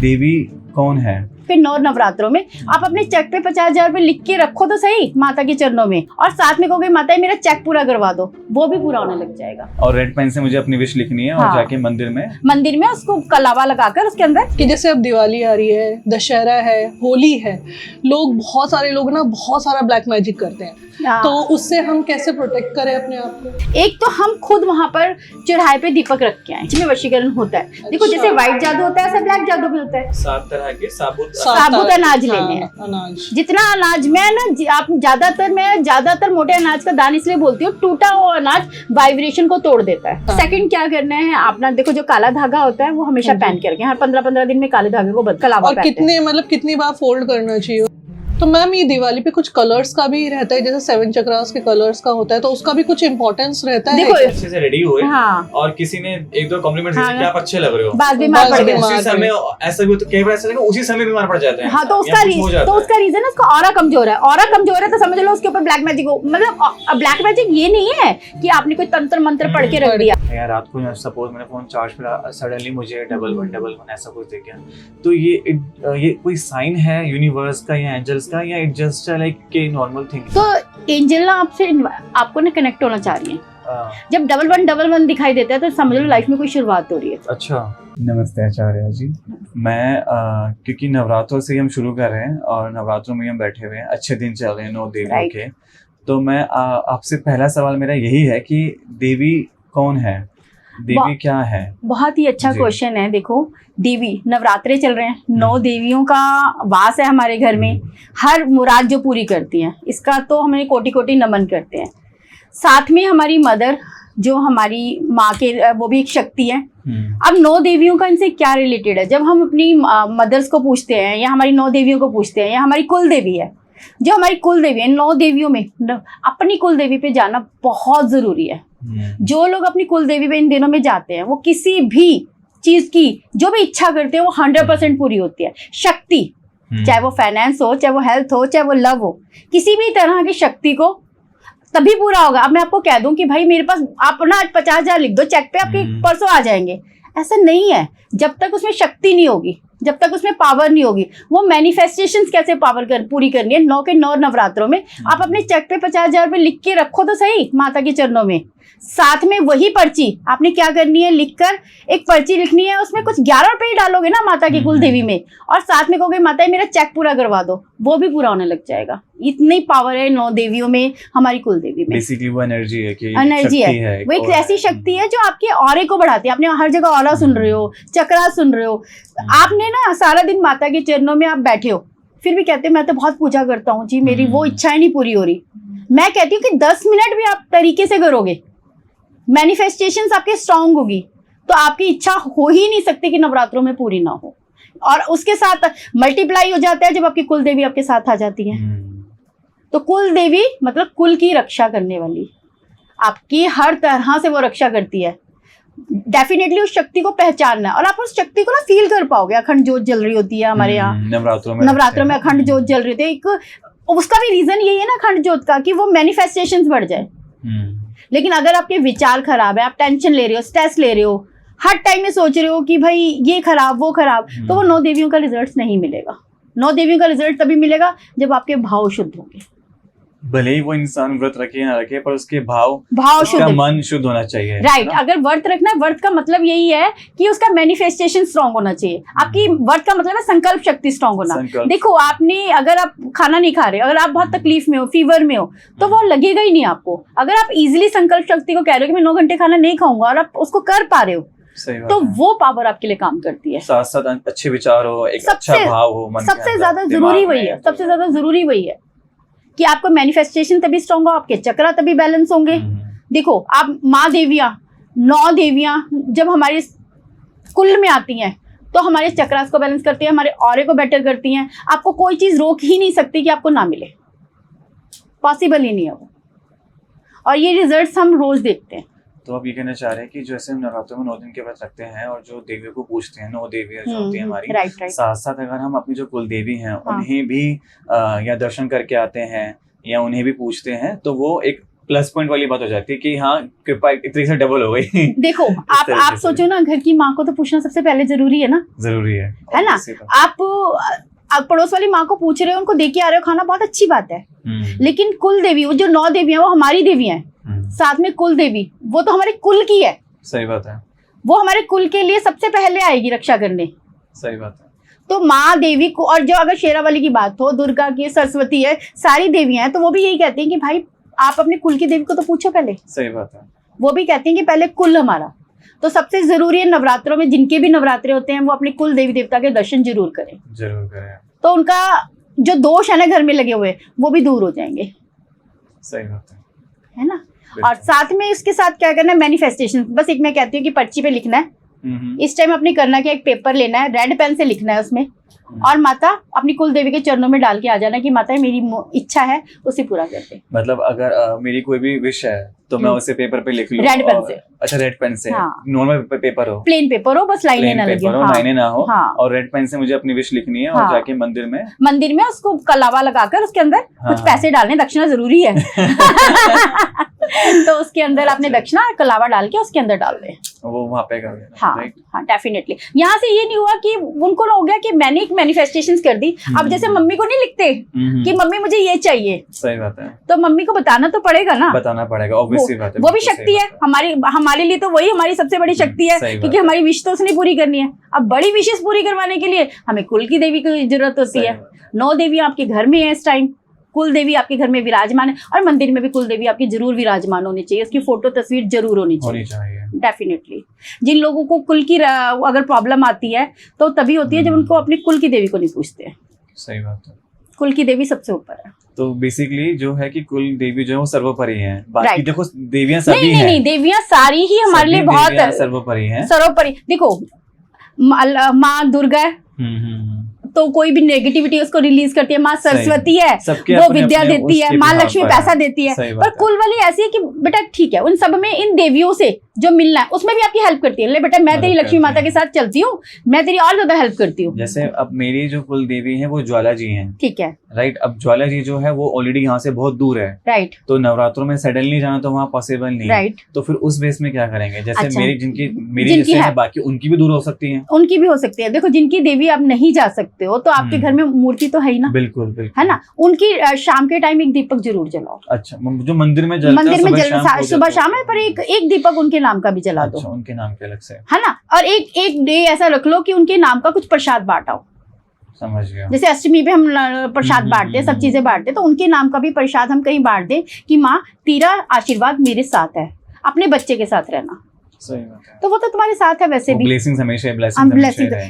देवी कौन है? फिर 9 नवरात्रों में आप अपने चेक पे 50,000 रुपए लिख के रखो तो सही माता के चरणों में, और साथ में कहोगे माता मेरा चेक पूरा करवा दो, वो भी पूरा होने लग जाएगा। और रेड पेन से मुझे अपनी विश लिखनी है और हाँ। जाके मंदिर में उसको कलावा लगाकर उसके अंदर कि जैसे अब दिवाली आ रही है, दशहरा है, होली है, बहुत सारे लोग ना बहुत सारा ब्लैक मैजिक करते हैं, हाँ। तो उससे हम कैसे प्रोटेक्ट करें अपने आप को? एक तो हम खुद वहाँ पर चौराहे पे दीपक रख के आए जिसमें वशीकरण होता है। देखो जैसे व्हाइट जादू होता है ऐसे ब्लैक जादू भी होता है। 7 तरह के साबुत अनाज लेने हैं। अनाज जितना अनाज मैं ना आप ज्यादातर मोटे अनाज का दान इसलिए बोलती हूँ, टूटा हुआ अनाज वाइब्रेशन को तोड़ देता है। सेकंड क्या करना है, अपना देखो जो काला धागा होता है वो हमेशा पहन के रखें, हर 15-15 दिन में काले धागे को कलावा और कितनी बार फोल्ड करना चाहिए? तो मैम ये दिवाली पे कुछ कलर्स का भी रहता है, जैसे 7 चक्रास के कलर्स का होता है, तो उसका भी कुछ इंपॉर्टेंस रहता है? देखो अच्छे से रेडी हुए हाँ। और किसी ने 1-2 कॉम्प्लीमेंट दिए कि आप अच्छे लग रहे हो, बाद बीमार पड़ गए, उसी समय ऐसा भी कई बार ऐसा लगा उसी समय बीमार पड़ जाते हैं। हाँ, तो उसका रीजन उसका ऑरा कमजोर है। ऑरा कमजोर है तो समझ लो उसके ऊपर ब्लैक मैजिक हो। मतलब ब्लैक मैजिक ये नहीं है कि आपने कोई तंत्र मंत्र पढ़ के रख दिया। यार रात को सपोज मैंने फोन चार्ज पे सडनली मुझे 1111 ऐसा कुछ दिख गया, तो ये कोई साइन है यूनिवर्स का या एंजल्स का, या इट जस्ट लाइक के नॉर्मल थिंग? तो एंजल ना आपको ना कनेक्ट होना चाह रही है। जब 1111 दिखाई देता है तो समझ लो लाइफ में कोई शुरुआत हो रही है। अच्छा, नमस्ते आचार्य जी। मैं क्योंकि नवरात्रों से ही हम शुरू कर रहे हैं और नवरात्रों में हम बैठे हुए हैं, अच्छे दिन चल रहे हैं 9 देवियों के, तो मैं आपसे पहला सवाल मेरा यही है कि देवी कौन है, देवी क्या है? बहुत ही अच्छा क्वेश्चन है। देखो देवी, नवरात्रे चल रहे हैं, 9 देवियों का वास है हमारे घर में, हर मुराद जो पूरी करती हैं, इसका तो हमें कोटि कोटि नमन करते हैं। साथ में हमारी मदर जो हमारी माँ के, वो भी एक शक्ति है। अब 9 देवियों का इनसे क्या रिलेटेड है? जब हम अपनी मदर्स को पूछते हैं या हमारी 9 देवियों को पूछते हैं, या हमारी कुल देवी है, जो हमारी कुल देवी है, 9 देवियों में अपनी कुल देवी पे जाना बहुत जरूरी है। जो लोग अपनी कुल देवी पे इन दिनों में जाते हैं, वो किसी भी चीज की जो भी इच्छा करते हैं वो 100% पूरी होती है। शक्ति, चाहे वो फाइनेंस हो, चाहे वो हेल्थ हो, चाहे वो लव हो, किसी भी तरह की शक्ति को तभी पूरा होगा। अब मैं आपको कह दूं कि भाई मेरे पास आप ना 50,000 लिख दो चेक पे, आपके परसों आ जाएंगे, ऐसा नहीं है। जब तक उसमें शक्ति नहीं होगी, जब तक उसमें पावर नहीं होगी, वो मैनिफेस्टेशंस कैसे पूरी करनी है? 9 के 9 नवरात्रों में आप अपने चेक पे 50,000 रुपए लिख के रखो तो सही माता के चरणों में। साथ में वही पर्ची आपने क्या करनी है, लिखकर एक पर्ची लिखनी है, उसमें कुछ 11 रुपए ही डालोगे ना माता की कुल देवी में, और साथ में कहोगे माता मेरा चेक पूरा करवा दो, वो भी पूरा होने लग जाएगा। इतनी पावर है 9 देवियों में, हमारी कुल देवी में। बेसिकली वो एनर्जी है कि एनर्जी है, वो एक ऐसी शक्ति है जो आपके ऑरे को बढ़ाती है। आपने हर जगह ऑरा सुन रहे हो, चक्रा सुन रहे हो, आपने ना सारा दिन माता के चरणों में आप बैठे हो, फिर भी कहते हो मैं तो बहुत पूजा करता हूँ जी, मेरी वो इच्छाएं नहीं पूरी हो रही। मैं कहती हूँ कि 10 मिनट भी आप तरीके से करोगे, मैनिफेस्टेशंस आपके स्ट्रांग होगी, तो आपकी इच्छा हो ही नहीं सकती कि नवरात्रों में पूरी ना हो। और उसके साथ मल्टीप्लाई हो जाता है जब आपकी कुल देवी आपके साथ आ जाती है। तो कुल देवी मतलब कुल की रक्षा करने वाली, आपकी हर तरह से वो रक्षा करती है। डेफिनेटली उस शक्ति को पहचानना है, और आप उस शक्ति को ना फील कर पाओगे। अखंड ज्योत जल रही होती है हमारे यहाँ नवरात्रों में अखंड ज्योत जल रही होती है। एक उसका भी रीजन यही है ना अखंड ज्योत का, कि वो मैनिफेस्टेशंस बढ़ जाए। लेकिन अगर आपके विचार खराब है, आप टेंशन ले रहे हो, स्ट्रेस ले रहे हो, हर टाइम में सोच रहे हो कि भाई ये खराब वो खराब, तो वो 9 देवियों का रिजल्ट नहीं मिलेगा। 9 देवियों का रिजल्ट तभी मिलेगा जब आपके भाव शुद्ध होंगे। भले ही वो इंसान व्रत रखे ना रखे, पर उसके भाव शुद्ध, मन शुद्ध होना चाहिए। राइट। अगर व्रत रखना है, व्रत का मतलब यही है कि उसका मैनिफेस्टेशन स्ट्रांग होना चाहिए। आपकी व्रत का मतलब है संकल्प शक्ति स्ट्रांग होना। देखो आपने, अगर आप खाना नहीं खा रहे, अगर आप बहुत तकलीफ में हो, फीवर में हो, तो वो लगेगा ही नहीं आपको। अगर आप इजिली संकल्प शक्ति को कह रहे हो कि मैं 9 घंटे खाना नहीं खाऊंगा, और आप उसको कर पा रहे हो, तो वो पावर आपके लिए काम करती है। साथ साथ अच्छे विचार हो, एक अच्छा भाव हो मन के अंदर। सबसे ज्यादा जरूरी वही है, सबसे ज्यादा जरूरी वही है कि आपका मैनिफेस्टेशन तभी स्ट्रांग हो, आपके चक्रा तभी बैलेंस होंगे। देखो आप 9 देवियां जब हमारे कुल में आती हैं, तो हमारे चक्रास को बैलेंस करती है, हमारे ऑरे को बेटर करती हैं। आपको कोई चीज रोक ही नहीं सकती कि आपको ना मिले, पॉसिबल ही नहीं है वो। और ये रिजल्ट्स हम रोज देखते हैं। तो आप ये कहना चाह रहे हैं कि जैसे हम नवरात्रों में 9 दिन के व्रत रखते हैं और जो देवियों को पूछते हैं, 9 देवियां जो होती हैं हमारी, साथ साथ अगर हम अपनी जो कुल देवी हैं उन्हें भी या दर्शन करके आते हैं या उन्हें भी पूछते हैं, तो वो एक प्लस पॉइंट वाली बात हो जाती है कि हाँ कृपा इतनी से डबल हो गई। देखो आप तरीके से। सोचो ना, घर की माँ को तो पूछना सबसे पहले जरूरी है ना, जरूरी है ना? आप पड़ोस वाली माँ को पूछ रहे हो, उनको दे के आ रहे हो खाना, बहुत अच्छी बात है। लेकिन कुल देवी, वो जो 9 देवियां, वो हमारी देवियां हैं। साथ में कुल देवी, वो तो हमारे कुल की है। सही बात है। वो हमारे कुल के लिए सबसे पहले आएगी रक्षा करने। सही बात है। तो माँ देवी को, और जो अगर शेरावाली की बात हो, दुर्गा की, सरस्वती है, सारी देवियां हैं, तो वो भी यही कहती हैं कि भाई आप अपने कुल की देवी को तो पूछो पहले। सही बात है। वो भी कहती हैं कि पहले कुल हमारा। तो सबसे जरूरी है नवरात्रों में, जिनके भी नवरात्रे होते हैं, वो अपने कुल देवी देवता के दर्शन जरूर करें। जरूर करें। तो उनका जो दोष है ना घर में लगे हुए, वो भी दूर हो जाएंगे। सही बात है ना? और साथ में इसके साथ क्या करना है, मैनिफेस्टेशन। बस एक मैं कहती हूँ कि पर्ची पे लिखना है। इस टाइम अपने करना क्या, एक पेपर लेना है, रेड पेन से लिखना है उसमें, और माता अपनी कुल देवी के चरणों में डाल के आ जाना कि माता मेरी इच्छा है, उसे पूरा कर दे। मतलब अगर मेरी कोई भी विश है तो मैं उसे पेपर पे लिख लूं, रेड पेन से। अच्छा रेड पेन से। हाँ। नॉर्मल पेपर हो, प्लेन पेपर हो, बस लाइनें ना लगे, लाइनें ना हो। हाँ। और रेड पेन से मुझे अपनी विश लिखनी है, हाँ। और जाके मंदिर में उसको कलावा लगाकर उसके अंदर कुछ हाँ। पैसे डालने, दक्षिणा जरूरी है। तो उसके अंदर आपने दक्षिणा कलावा डाल के उसके अंदर डाल दे, वो वहाँ पे कर देना। हाँ हाँ डेफिनेटली। यहाँ से ये नहीं हुआ कि उनको हो गया कि मैंने एक मैनिफेस्टेशन कर दी। अब जैसे मम्मी को नहीं लिखते कि मम्मी मुझे ये चाहिए, सही बात है, तो मम्मी को बताना तो पड़ेगा ना, बताना पड़ेगा, ऑब्वियसली बात है। वो भी शक्ति है हमारे लिए, तो वही हमारी सबसे बड़ी शक्ति है, क्योंकि हमारी विश तो उसने पूरी करनी है। अब बड़ी विशेष पूरी करवाने के लिए हमें कुल की देवी की जरूरत होती है। 9 देवियां आपके घर में है इस टाइम, कुल देवी आपके घर में विराजमान है, और मंदिर में भी कुल देवी आपकी जरूर विराजमान होनी चाहिए, उसकी फोटो तस्वीर जरूर होनी चाहिए। डेफिनेटली। जिन लोगों को कुल की अगर प्रॉब्लम आती है तो तभी होती है जब उनको अपनी कुल की देवी को नहीं पूछते हैं। सही बात है। कुल की देवी सबसे ऊपर है। तो बेसिकली जो है कि कुल देवी जो है वो सर्वोपरि है। बाकी Right. देखो देवियां सभी हैं। नहीं, देवियां सारी ही हमारे लिए बहुत सर्वोपरि हैं। सर्वोपरि। देखो माँ दुर्गा है, तो कोई भी नेगेटिविटी उसको रिलीज करती है। माँ सरस्वती है, वो विद्या देती है। माँ लक्ष्मी पैसा देती है। पर कुल वाली ऐसी है कि बेटा ठीक है, उन सब में इन देवियों से जो मिलना है उसमें भी आपकी हेल्प करती है। ले बेटा मैं तेरी लक्ष्मी माता के साथ चलती हूँ, मैं तेरी और ज्यादा हेल्प करती हूँ। जैसे अब मेरी जो कुल देवी है वो ज्वाला जी हैं, ठीक है, राइट। अब ज्वाला जी जो है वो ऑलरेडी यहाँ से बहुत दूर है, राइट। तो नवरात्रों में सडनली जाना तो वहाँ पॉसिबल नहीं, राइट। तो फिर उस बेस में क्या करेंगे? जैसे अच्छा। मेरी जैसे है, बाकी उनकी भी दूर हो सकती है। उनकी भी हो सकती है। देखो जिनकी देवी आप नहीं जा सकते हो, तो आपके घर में मूर्ति तो है ही ना। बिल्कुल बिल्कुल, है ना। उनकी शाम के टाइम एक दीपक जरूर जलाओ। अच्छा, जो मंदिर में सुबह शाम है, पर एक दीपक उनके नाम का भी जला दो। अच्छा, उनके नाम के अलग से, है ना। और एक डे ऐसा रख लो कि उनके नाम का कुछ प्रसाद बांटाओ। समझ गया। जैसे अष्टमी पे हम प्रसाद बांटते हैं, सब चीजें बांटते हैं, तो उनके नाम का भी प्रसाद हम कहीं बांट दें कि माँ तेरा आशीर्वाद मेरे साथ है, अपने बच्चे के साथ रहना। सही बात है। तो वो तो तुम्हारे साथ है वैसे भी। ब्लेसिंग्स हमेशा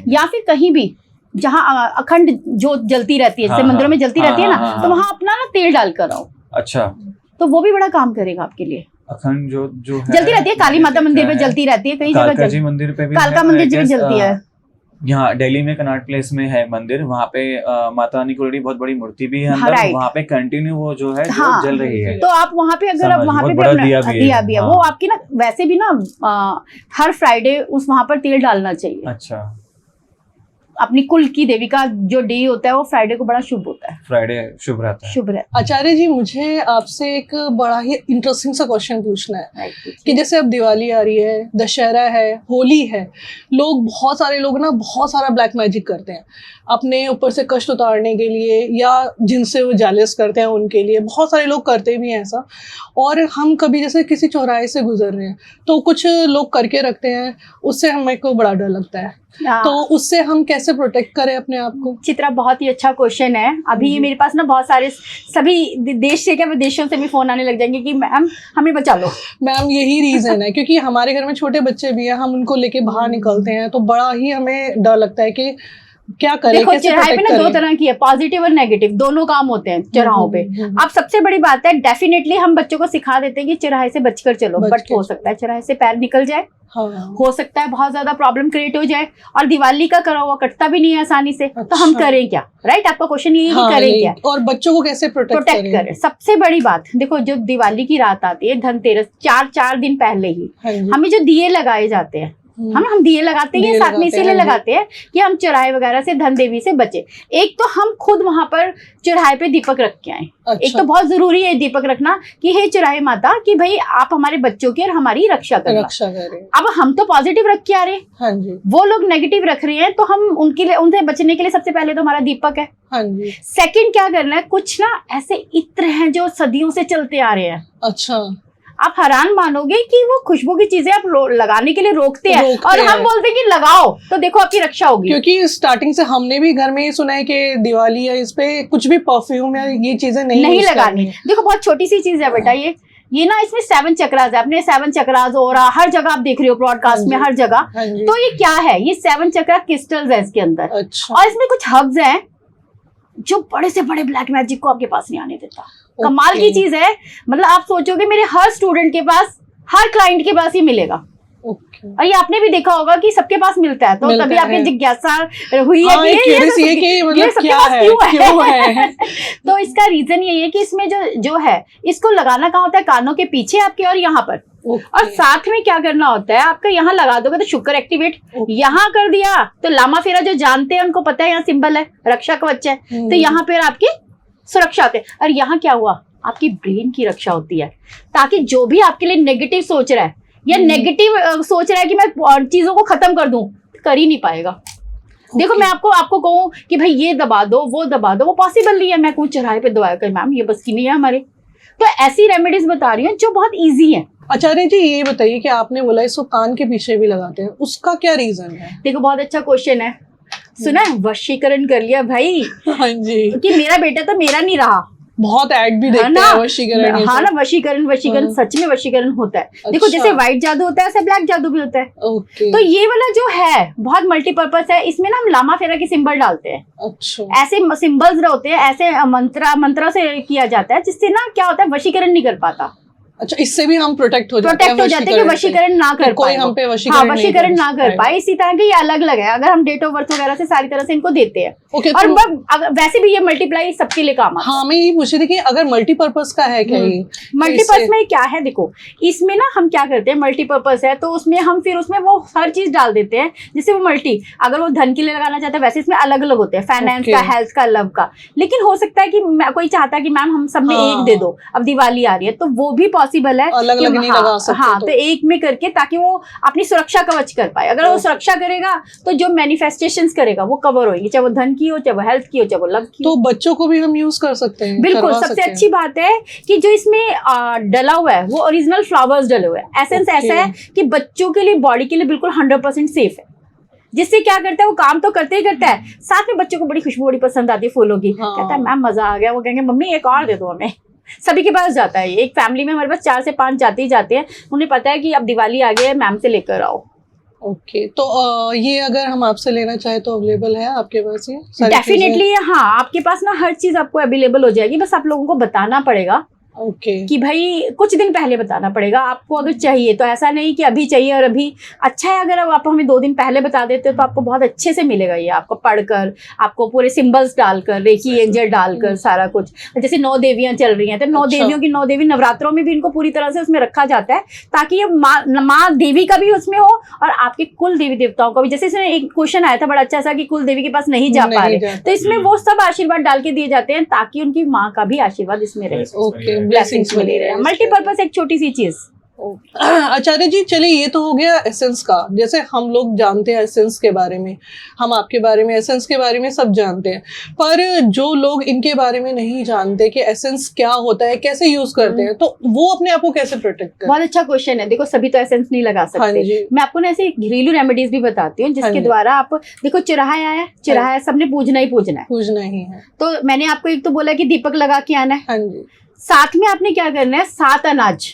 या फिर कहीं भी जहाँ अखंड जोत जलती रहती है, जैसे मंदिरों में जलती रहती है ना, तो वहाँ अपना ना तेल डाल कर आओ। अच्छा, तो वो भी बड़ा काम करेगा आपके लिए। अखंड जो है जलती रहती है, काली माता मंदिर पे जलती रहती है, कई जगह कालका जी मंदिर पे भी, कालका मंदिर भी जलती है। यहाँ दिल्ली में कनॉट प्लेस में है मंदिर, वहाँ पे माता रानी की ऑलरेडी बहुत बड़ी मूर्ति भी है अंदर, right. वहाँ पे कंटिन्यू वो जो है हाँ, जल रही है। तो आप वहाँ पे अगर आप वहाँ पे दिया भी है, वो आपकी ना वैसे भी ना हर फ्राइडे उस वहाँ पर तेल डालना चाहिए। अच्छा, अपनी कुल की देवी का जो डे होता है वो फ्राइडे को बड़ा शुभ होता है। फ्राइडे शुभ रहता है। शुभ रहता है। आचार्य जी, मुझे आपसे एक बड़ा ही इंटरेस्टिंग सा क्वेश्चन पूछना है कि जैसे अब दिवाली आ रही है, दशहरा है, होली है, बहुत सारे लोग ना बहुत सारा ब्लैक मैजिक करते हैं अपने ऊपर से कष्ट उतारने के लिए, या जिनसे वो जेलस करते हैं उनके लिए। बहुत सारे लोग करते भी हैं ऐसा। और हम कभी जैसे किसी चौराहे से गुजर रहे हैं तो कुछ लोग करके रखते हैं, उससे हमें को बड़ा डर लगता है। तो उससे हम कैसे प्रोटेक्ट करें अपने आप को? चित्रा, बहुत ही अच्छा क्वेश्चन है। अभी मेरे पास ना बहुत सारे सभी देश से क्या विदेशों से भी फोन आने लग जाएंगे कि मैम हमें बचा लो। मैम यही रीजन है, क्योंकि हमारे घर में छोटे बच्चे भी हैं, हम उनको लेके बाहर निकलते हैं तो बड़ा ही हमें डर लगता है कि क्या करें। देखो चौराहे पे ना 2 तरह की है, पॉजिटिव और नेगेटिव, दोनों काम होते हैं चौराहों पे। अब सबसे बड़ी बात है, डेफिनेटली हम बच्चों को सिखा देते हैं कि चौराहे से बचकर चलो, बट हो सकता है चौराहे से पैर निकल जाए। हाँ। हो सकता है बहुत ज्यादा प्रॉब्लम क्रिएट हो जाए, और दिवाली का करा हुआ कटता भी नहीं है आसानी से। अच्छा। तो हम करें क्या? राइट, आपका क्वेश्चन यही है, करें क्या और बच्चों को कैसे प्रोटेक्ट करें? सबसे बड़ी बात देखो, जो दिवाली की रात आती है, धनतेरस 4 दिन पहले ही हमें जो दिए लगाए जाते हैं हम दिए लगाते हैं, दिए साथ में लगाते इसीलिए हैं, हाँ जी। लगाते हैं कि हम चौराहे वगैरह से धन देवी से बचे। एक तो हम खुद वहां पर चौराहे पे दीपक रख के आए। अच्छा। एक तो बहुत जरूरी है दीपक रखना कि हे चौराहे माता कि भाई आप हमारे बच्चों की और हमारी रक्षा करना। रक्षा करें। अब हम तो पॉजिटिव रख के आ रहे हैं, हाँ जी, वो लोग नेगेटिव रख रहे हैं, तो हम उनके लिए, उनसे बचने के लिए सबसे पहले तो हमारा दीपक है। हाँ जी। सेकंड क्या करना है, कुछ ना ऐसे इत्र हैं जो सदियों से चलते आ रहे हैं। अच्छा। आप हैरान मानोगे कि वो खुशबू की चीजें आप लगाने के लिए रोकते हैं और हम हैं। बोलते हैं कि लगाओ तो देखो आपकी रक्षा होगी। क्योंकि स्टार्टिंग से हमने भी घर में ये सुना है कि दिवाली या इस पे कुछ भी परफ्यूम या ये चीजें नहीं नहीं use लगानी। करनी है। देखो बहुत छोटी सी चीज है बेटा, ये ना इसमें 7 चक्रास है, अपने 7 चक्रास हो रहा हर जगह, आप देख रहे हो ब्रॉडकास्ट में हर जगह। हाँ जी। तो ये क्या है, ये 7 चक्रा क्रिस्टल्स है इसके अंदर, अच्छा। और इसमें कुछ हब्स हैं जो बड़े से बड़े ब्लैक मैजिक को आपके पास नहीं आने देता। कमाल की चीज है, मतलब आप सोचोगे मेरे हर स्टूडेंट के पास, हर क्लाइंट के पास ही मिलेगा। ओके। और ये आपने भी देखा होगा कि सबके पास मिलता है, तो मिलता तभी आपकी है। जिज्ञासा हुई है हाँ, कि एक curiosity है कि ये मतलब सबके क्या पास है, क्यों है? तो इसका रीजन यही है कि इसमें जो है इसको लगाना कहाँ होता है, कानों के पीछे आपके और यहाँ पर। और साथ में क्या करना होता है, आपका यहाँ लगा दोगे तो शुक्र एक्टिवेट, यहाँ कर दिया तो लामा फेरा, जो जानते हैं उनको पता है यहाँ सिंबल है, रक्षा कवच है, तो यहाँ पर आपकी सुरक्षा होती है। और यहाँ क्या हुआ, आपकी ब्रेन की रक्षा होती है, ताकि जो भी आपके लिए नेगेटिव सोच रहा है या नेगेटिव सोच रहा है कि मैं चीजों को खत्म कर दूं, कर ही नहीं पाएगा। देखो मैं आपको कहूं कि भाई ये दबा दो वो दबा दो, वो पॉसिबल नहीं है। मैं कहूँ चौराहे पे दबाया कर, मैम ये बस की नहीं है हमारे। तो ऐसी रेमेडीज बता रही हूँ जो बहुत ईजी है। आचार्य जी ये बताइए कि आपने बोला इसको कान के पीछे भी लगाते हैं, उसका क्या रीजन है? देखो बहुत अच्छा क्वेश्चन है, सुना है वशीकरण कर लिया भाई हाँ जी, कि मेरा बेटा तो मेरा नहीं रहा। बहुत ऐड भी देखते हैं वशीकरण। हाँ ना, वशीकरण सच में वशीकरण होता है। देखो जैसे व्हाइट जादू होता है ऐसे ब्लैक जादू भी होता है। ओके। तो ये वाला जो है बहुत मल्टीपर्पज है, इसमें ना हम लामा फेरा के सिंबल डालते हैं। अच्छा। ऐसे सिंबल्स होते हैं, ऐसे मंत्रा से किया जाता है, जिससे ना क्या होता है वशीकरण नहीं कर पाता। अच्छा, इससे भी हम प्रोटेक्ट हो जाते हैं कि वशीकरण ना कर कोई पाए, हम पे वशीकरण ना कर पाए। इसी तरह के ये अलग अलग है, अगर हम डेट ऑफ बर्थ वगैरह से सारी तरह से इनको देते हैं। ओके। और वैसे भी ये मल्टीप्लाई सबके लिए काम आता है। हाँ, मैं यही पूछ रही थी कि अगर मल्टीपर्पज का है क्या ये? मल्टीपर्पज में क्या है, देखो इसमें ना हम क्या करते हैं, मल्टीपर्पज है तो उसमें हम फिर उसमें वो हर चीज डाल देते हैं, जिससे वो अगर वो धन के लिए लगाना चाहते हैं वैसे इसमें अलग अलग होते हैं, फाइनेंस का, हेल्थ का, लव का। लेकिन हो सकता है कि कोई चाहता है कि मैम हम सब में एक दे दो, अब दिवाली आ रही है तो वो भी पॉसिबल है, अलग अलग नहीं लगा सकते। हाँ, तो एक में करके ताकि वो अपनी सुरक्षा कवच कर पाए। अगर वो सुरक्षा करेगा तो जो मैनिफेस्टेशंस करेगा वो कवर होगी, चाहे वो धन की हो, चाहे वो हेल्थ की हो, चाहे वो लव की हो। तो बच्चों को भी हम यूज कर सकते हैं? बिल्कुल, सबसे अच्छी बात है कि जो इसमें डला हुआ है वो ओरिजिनल फ्लावर्स डले हुए हैं। एसेंस ऐसा है कि बच्चों के लिए, बॉडी के लिए बिल्कुल 100% सेफ है, जिससे क्या करता है वो काम तो करते ही करता है, साथ में बच्चों को बड़ी खुशबू बड़ी पसंद आती है फूलों की। कहता है मैम मजा आ गया, वो कहेंगे मम्मी एक और दे दो हमें। सभी के पास जाता है, एक फैमिली में हमारे पास 4 से 5 जाते ही जाते हैं, उन्हें पता है कि अब दिवाली आ गई है, मैम से लेकर आओ। ओके। तो ये अगर हम आपसे लेना चाहे तो अवेलेबल है आपके पास ये? डेफिनेटली हाँ, आपके पास ना हर चीज आपको अवेलेबल हो जाएगी, बस आप लोगों को बताना पड़ेगा। ओके। कि भाई कुछ दिन पहले बताना पड़ेगा आपको, अगर चाहिए तो। ऐसा नहीं कि अभी चाहिए और अभी। अच्छा है अगर आप हमें 2 दिन पहले बता देते हो तो आपको बहुत अच्छे से मिलेगा ये, आपको पढ़कर, आपको पूरे सिंबल्स डालकर, रेकी एंजल डालकर सारा कुछ। जैसे 9 देवियां चल रही हैं तो 9 देवियों की 9 देवी नवरात्रों में भी इनको पूरी तरह से उसमें रखा जाता है, ताकि ये माँ देवी का भी उसमें हो और आपके कुल देवी देवताओं का भी। जैसे इसमें एक क्वेश्चन आया था बड़ा अच्छा सा कि कुल देवी के पास नहीं जा पा रहे, तो इसमें वो सब आशीर्वाद डाल के दिए जाते हैं ताकि उनकी माँ का भी आशीर्वाद इसमें रहे, ओके, ब्लेसिंग्स मिली रहे। मल्टीपर्पज एक छोटी सी चीज। आचार्य जी चलिए, ये तो हो गया एसेंस का। जैसे हम लोग जानते हैं एसेंस के बारे में, हम आपके बारे में, एसेंस के बारे में सब जानते हैं, पर जो लोग इनके बारे में नहीं जानते कि एसेंस क्या होता है, कैसे यूज करते हैं, तो वो अपने आप को कैसे प्रोटेक्ट करें? बहुत अच्छा क्वेश्चन है। देखो सभी तो एसेंस नहीं लगा सकते, मैं आपको ना ऐसे घरेलू रेमेडीज भी बताती हूँ जिसके द्वारा आप, देखो चौराहा आया, चौराहा सबने पूजना ही पूजना है। तो मैंने आपको एक तो बोला कि दीपक लगा के आना है। हाँ जी। साथ में आपने क्या करना है, 7 अनाज,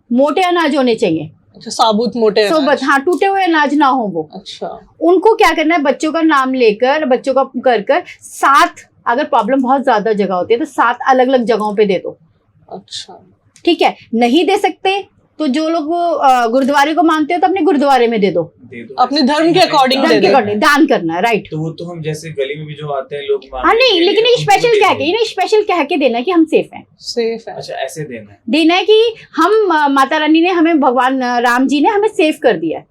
मोटे अनाज होने चाहिए। अच्छा, साबुत मोटे अनाज। हाँ, टूटे हुए अनाज ना हो वो। अच्छा। उनको क्या करना है, बच्चों का नाम लेकर, बच्चों का कर 7, अगर प्रॉब्लम बहुत ज्यादा जगह होती है तो 7 अलग अलग जगहों पे दे दो। अच्छा, ठीक है। नहीं दे सकते तो जो लोग गुरुद्वारे को मानते हो तो अपने गुरुद्वारे में दे दो, अपने धर्म के अकॉर्डिंग दान करना है, राइट। तो वो तो हम जैसे गली में भी जो आते हैं लोग, हाँ नहीं, लेकिन ये स्पेशल कह के देना कि हम सेफ हैं। अच्छा, ऐसे देना है कि हम माता रानी ने हमें, भगवान राम जी ने हमें सेफ कर दिया है।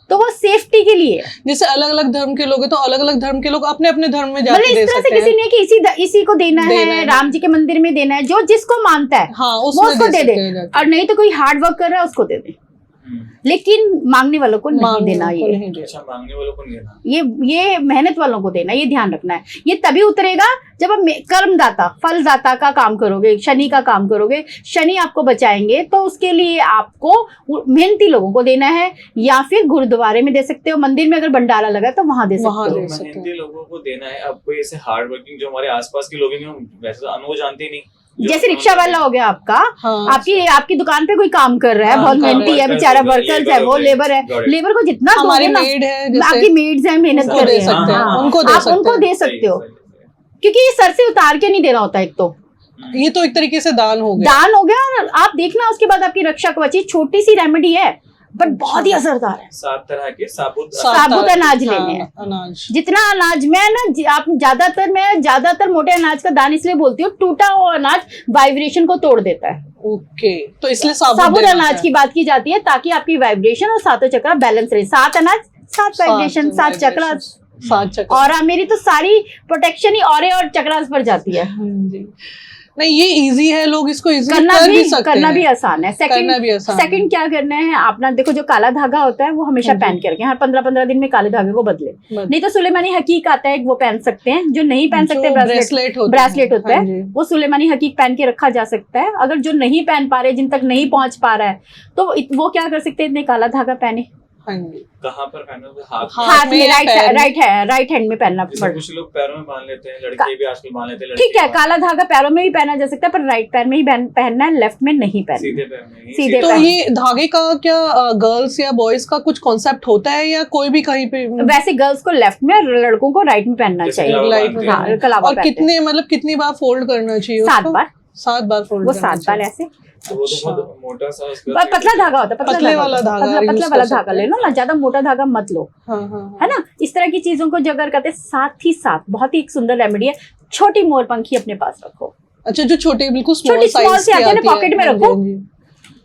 तो वो सेफ्टी के लिए है। जैसे अलग अलग धर्म के लोग हैं तो अलग अलग धर्म के लोग अपने अपने धर्म में मतलब जाके इस दे तरह से सकते किसी हैं। ने कि इसी को देना है, राम जी के मंदिर में देना है, जो जिसको मानता है हाँ, वो उसमें उसको दे सकते दे, हैं जाके। और नहीं तो कोई हार्ड वर्क कर रहा है उसको दे दे, लेकिन मांगने वालों को नहीं मांगने देना। को ये नहीं देना। अच्छा, मांगने वालों को नहीं देना। ये मेहनत वालों को देना, ये ध्यान रखना है। ये तभी उतरेगा जब आप कर्मदाता फलदाता का काम करोगे, शनि का काम करोगे, शनि आपको बचाएंगे, तो उसके लिए आपको मेहनती लोगों को देना है, या फिर गुरुद्वारे में दे सकते हो, मंदिर में अगर भंडारा लगा तो वहां दे वहां सकते दे हो। सकते हैं। मेहनती लोगों को देना है। अब कोई ऐसे हार्ड वर्किंग जो हमारे आसपास के लोग हैं, हम वैसे तो अनुभव जानते ही नहीं, जो जैसे रिक्शा वाला हो गया आपका, हाँ, आपकी दुकान पे कोई काम कर रहा है, हाँ, बहुत कर मेहनती रहा है है, बेचारा, लेबर वर्कर्स है, वो हो गए, लेबर है, got it। लेबर को जितना हमारी दोगे ना, मेड है जैसे, आपकी मेड्स है, मेहनत उनको कर दे रही है, सकते हैं, हाँ, उनको दे आप सकते उनको हैं। दे सकते हो, क्योंकि ये सर से उतार के नहीं देना होता। एक तो ये तो एक तरीके से दान हो गया। दान हो गया, और आप देखना उसके बाद आपकी रक्षा कवच, छोटी सी रेमेडी है बट बहुत ही असरदार है। 7 तरह के साबुत साबुत अनाज हाँ, लेने हैं। अनाज। मैं जितना अनाज मैं आप ज्यादातर मोटे अनाज का दान इसलिए बोलती हूँ, टूटा हुआ अनाज वाइब्रेशन को तोड़ देता है। ओके, तो इसलिए साबुत देना अनाज है। की बात की जाती है ताकि आपकी वाइब्रेशन और सातों चक्र बैलेंस रहे। 7 अनाज 7 वाइब्रेशन 7 चक्र, 7 चक्र। और मेरी तो सारी प्रोटेक्शन ही औरे और चक्रास पर जाती है। हाँ जी। नहीं, ये इजी है, लोग इसको इजी करना कर भी भी सकते करना हैं। भी आसान है। करना भी आसान है। सेकंड क्या करना है, अपना देखो जो काला धागा होता है वो हमेशा हाँ जी। पहन के रखें, हर 15-15 दिन में काले धागे को बदले। नहीं तो सुलेमानी हकीक आता है, वो पहन सकते हैं। जो नहीं पहन सकते, ब्रेसलेट होता हाँ है, वो सुलेमानी हकीक पहन के रखा जा सकता है। अगर जो नहीं पहन पा रहे, जिन तक नहीं पहुंच पा रहा है, तो वो क्या कर सकते हैं, इतने काला धागा पहने। हाँ जी। कहाँ पर पहनोगे? हाथ हाथ में, पैर राइट हैंड में पहनना जैसे पड़ता कुछ लोग पैरों में बांध लेते हैं, लड़के भी आजकल बांध लेते हैं। ठीक है, काला धागा पैरों में भी पहना जा सकता है, पर राइट पैर में ही पहनना है, लेफ्ट में नहीं पहनना। सीधे पैर में ही। सीधे तो पैर। ये धागे का क्या गर्ल्स या बॉयज का कुछ कॉन्सेप्ट होता है, या कोई भी कहीं पे? वैसे गर्ल्स को लेफ्ट में और लड़कों को राइट में पहनना जैसे चाहिए। कलावा लाइट बांधते में। हैं। हाँ, कलावा और पहनते हैं। कितने मतलब कितनी बार फोल्ड करना चाहिए? 7 उसको? बार। 7 बार फोल्ड वो करना 7 बार चाहिए। ऐसे। तो वो तो अच्छा। बहुत मोटा सा उसका पर पतला धागा होता है, पतले वाला धागा पतला use वाला कर धागा सकते ले हैं। लो ना, ज्यादा मोटा धागा मत लो, हाँ, हाँ, है ना। इस तरह की चीजों को जो अगर करते, साथ ही साथ बहुत ही एक सुंदर रेमेडी है, छोटी मोरपंखी अपने पास रखो। अच्छा, जो छोटे बिल्कुल छोटी स्मॉल small साइज से आते हैं ना, पॉकेट में हाँ जी, रखो। हाँ जी।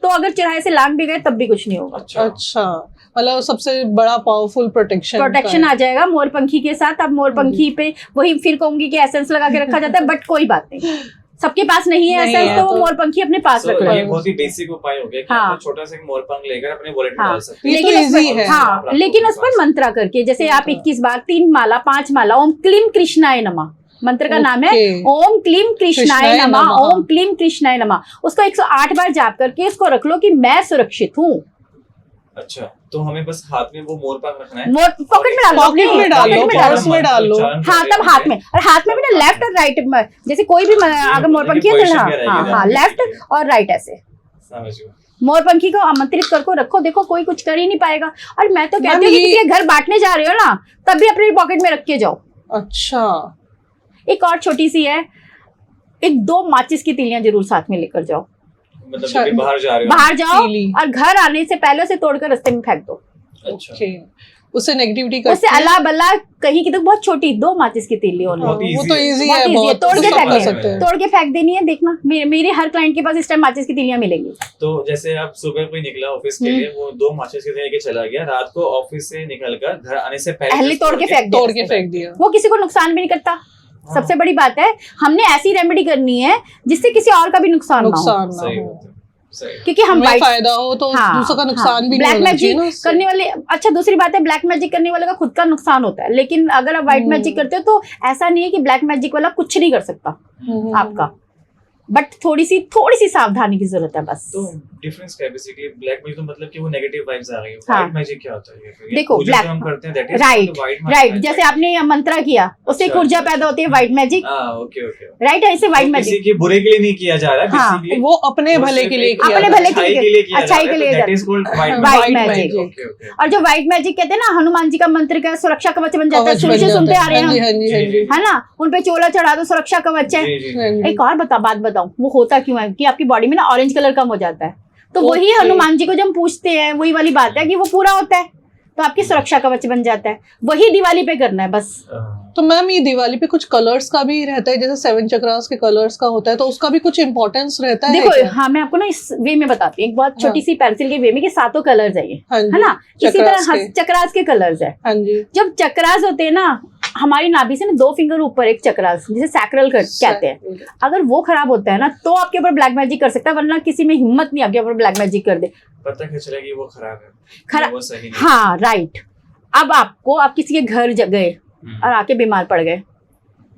तो अगर चुराहे से लांग भी गए तब भी कुछ नहीं होगा। अच्छा। अच्छा, मतलब सबसे बड़ा पावरफुल प्रोटेक्शन आ जाएगा मोरपंखी के साथ। अब मोरपंखी पे वही फिर कहूंगी कि एसेंस लगा के रखा जाता है, बट कोई बात नहीं, सबके पास नहीं है नहीं एसेंस, है तो वो तो- मोरपंखी अपने पास रख ये लो। बहुत ही बेसिक उपाय हो गया कि हाँ। आप छोटा सा एक मोरपंख लेकर अपने वॉलेट में हाँ। डाल सकते हैं। ये तो लेकिन उस easy पर है। हाँ, लेकिन उस पर मंत्रा करके, जैसे आप 21 बार 3 माला 5 माला ओम क्लीम कृष्णाय नमः, मंत्र का नाम है Okay। ओम क्लीम कृष्णाय कृष्णाय नमः, नमः। ओम क्लीम कृष्णाय नमः। उसको 108 बार जाप करके उसको रख लो कि मैं सुरक्षित हूँ। अच्छा, तो हमें बस हाथ में वो मोरपंख रखना है। मोर पॉकेट में डालो, पॉकेट में डालो, पॉकेट में डालो। पर्स में डालो। हाँ, तब हाथ में, और हाथ में भी ना लेफ्ट और राइट में, जैसे कोई भी अगर मोरपंखी है तो हाँ, लेफ्ट और राइट ऐसे समझ गया। मोरपंखी को आमंत्रित करके रखो। देखो कोई कुछ कर ही नहीं पाएगा। और मैं तो कहती मैम, हूँ कि ये- किसी के घर बांटने जा रहे हो ना, तब भी अपने पॉकेट में रख के जाओ। अच्छा, एक और छोटी सी है, 1-2 माचिस की तीलियां जरूर साथ में लेकर जाओ। मतलब जब भी बाहर जा रहे हो। बाहर जाओ तीली। और घर आने से पहले उसे तोड़कर रास्ते में फेंक दो। अच्छा, ओके, उससे नेगेटिविटी उससे अल्लाह बल्ला कहीं की तो बहुत छोटी 2 माचिस की तीली होनी। बहुत वो easy तो है। इजी बहुत है, easy है, बहुत तोड़ के सब फेंकने कर हैं। सकते हैं। तोड़ के फेंक देनी है। देखना मेरे हर क्लाइंट के पास इस टाइम माचिस की तीलियां मिलेंगी। तो जैसे आप सुबह कोई निकला ऑफिस के लिए, वो 2 माचिस के लेके चला गया, रात को ऑफिस से निकलकर घर आने से पहले तोड़ के फेंक तोड़ दिया, के फेंक दिया। वो किसी को नुकसान भी नहीं करता। सबसे बड़ी बात है, हमने ऐसी रेमेडी करनी है जिससे किसी और का भी नुकसान ना हो। नुकसान ना सही हो, बात है, सही। क्योंकि हम हमें वाइट फायदा हो तो दूसरों का नुकसान भी नहीं ब्लैक होना चाहिए मैजिक ना उससे। करने वाले, अच्छा दूसरी बात है, ब्लैक मैजिक करने वाले का खुद का नुकसान होता है, लेकिन अगर आप व्हाइट मैजिक करते हो तो ऐसा नहीं है कि ब्लैक मैजिक वाला कुछ नहीं कर सकता आपका, बट थोड़ी सी सावधानी की जरूरत है बस। तो डिफरेंस क्या है बेसिकली? ब्लैक मैजिक तो मतलब कि वो नेगेटिव वाइब्स आ रही है। हाँ। व्हाइट मैजिक क्या होता है ये? फिर ये देखो, पूजा black- जो हम करते हैं दैट इज राइट, जैसे आपने मंत्रा किया उससे एक अच्छा, ऊर्जा अच्छा, पैदा होती है, व्हाइट मैजिक। हां, ओके ओके। राइट, ऐसे व्हाइट तो मैजिक किसी के बुरे के लिए नहीं किया जा रहा है, हाँ, बेसिकली वो अपने भले के लिए किया अपने जाता है। भले के अच्छाई लिए- के लिए किया अच्छाई जा के रहा है, लिए तो that is called white White magic. magic। Okay okay. और जो व्हाइट मैजिक कहते हैं ना, हनुमान जी का मंत्र का सुरक्षा कवच बन जाता है, कवच शुरू बन से जाता सुनते है। आ रहे हैं हाँ जी, हम, हाँ जी, हाँ जी। है ना। उन पे चोला चढ़ा दो, सुरक्षा कवच है। जी जी हाँ जी। एक और बात बताऊं, वो होता क्यों है कि आपकी बॉडी में ना ऑरेंज कलर कम हो जाता है, तो वही Okay। हनुमान जी को जब हम पूछते हैं, वही वाली बात है कि वो पूरा होता है। तो आपकी सुरक्षा कवच बन जाता है। वही दिवाली पे करना है बस। तो मैम ये दिवाली पे कुछ कलर्स का भी रहता है, जैसे 7 चक्रास के कलर्स का होता है, तो उसका भी कुछ इंपॉर्टेंस रहता है देखो क्या? हाँ, मैं आपको ना इस वे में बताती हूँ, एक बहुत छोटी सी पेंसिल के वे में, कि 7 कलर्स है ये, हाँ जी, है ना। इसी चक्रास तरह के। चक्रास के कलर्स है। हाँ जी। जब चक्रास होते हैं ना, हमारी नाभि से ना 2 फिंगर ऊपर एक चक्रास, जिसे सैक्रल कहते हैं, अगर वो खराब होता है ना तो आपके ऊपर ब्लैक मैजिक कर सकता है, वरना किसी में हिम्मत नहीं आपके ऊपर ब्लैक मैजिक कर दे। पता क्या चलेगा कि वो खराब है, खराब, वो सही नहीं। हाँ राइट। अब आप किसी के घर गए और आके बीमार पड़ गए,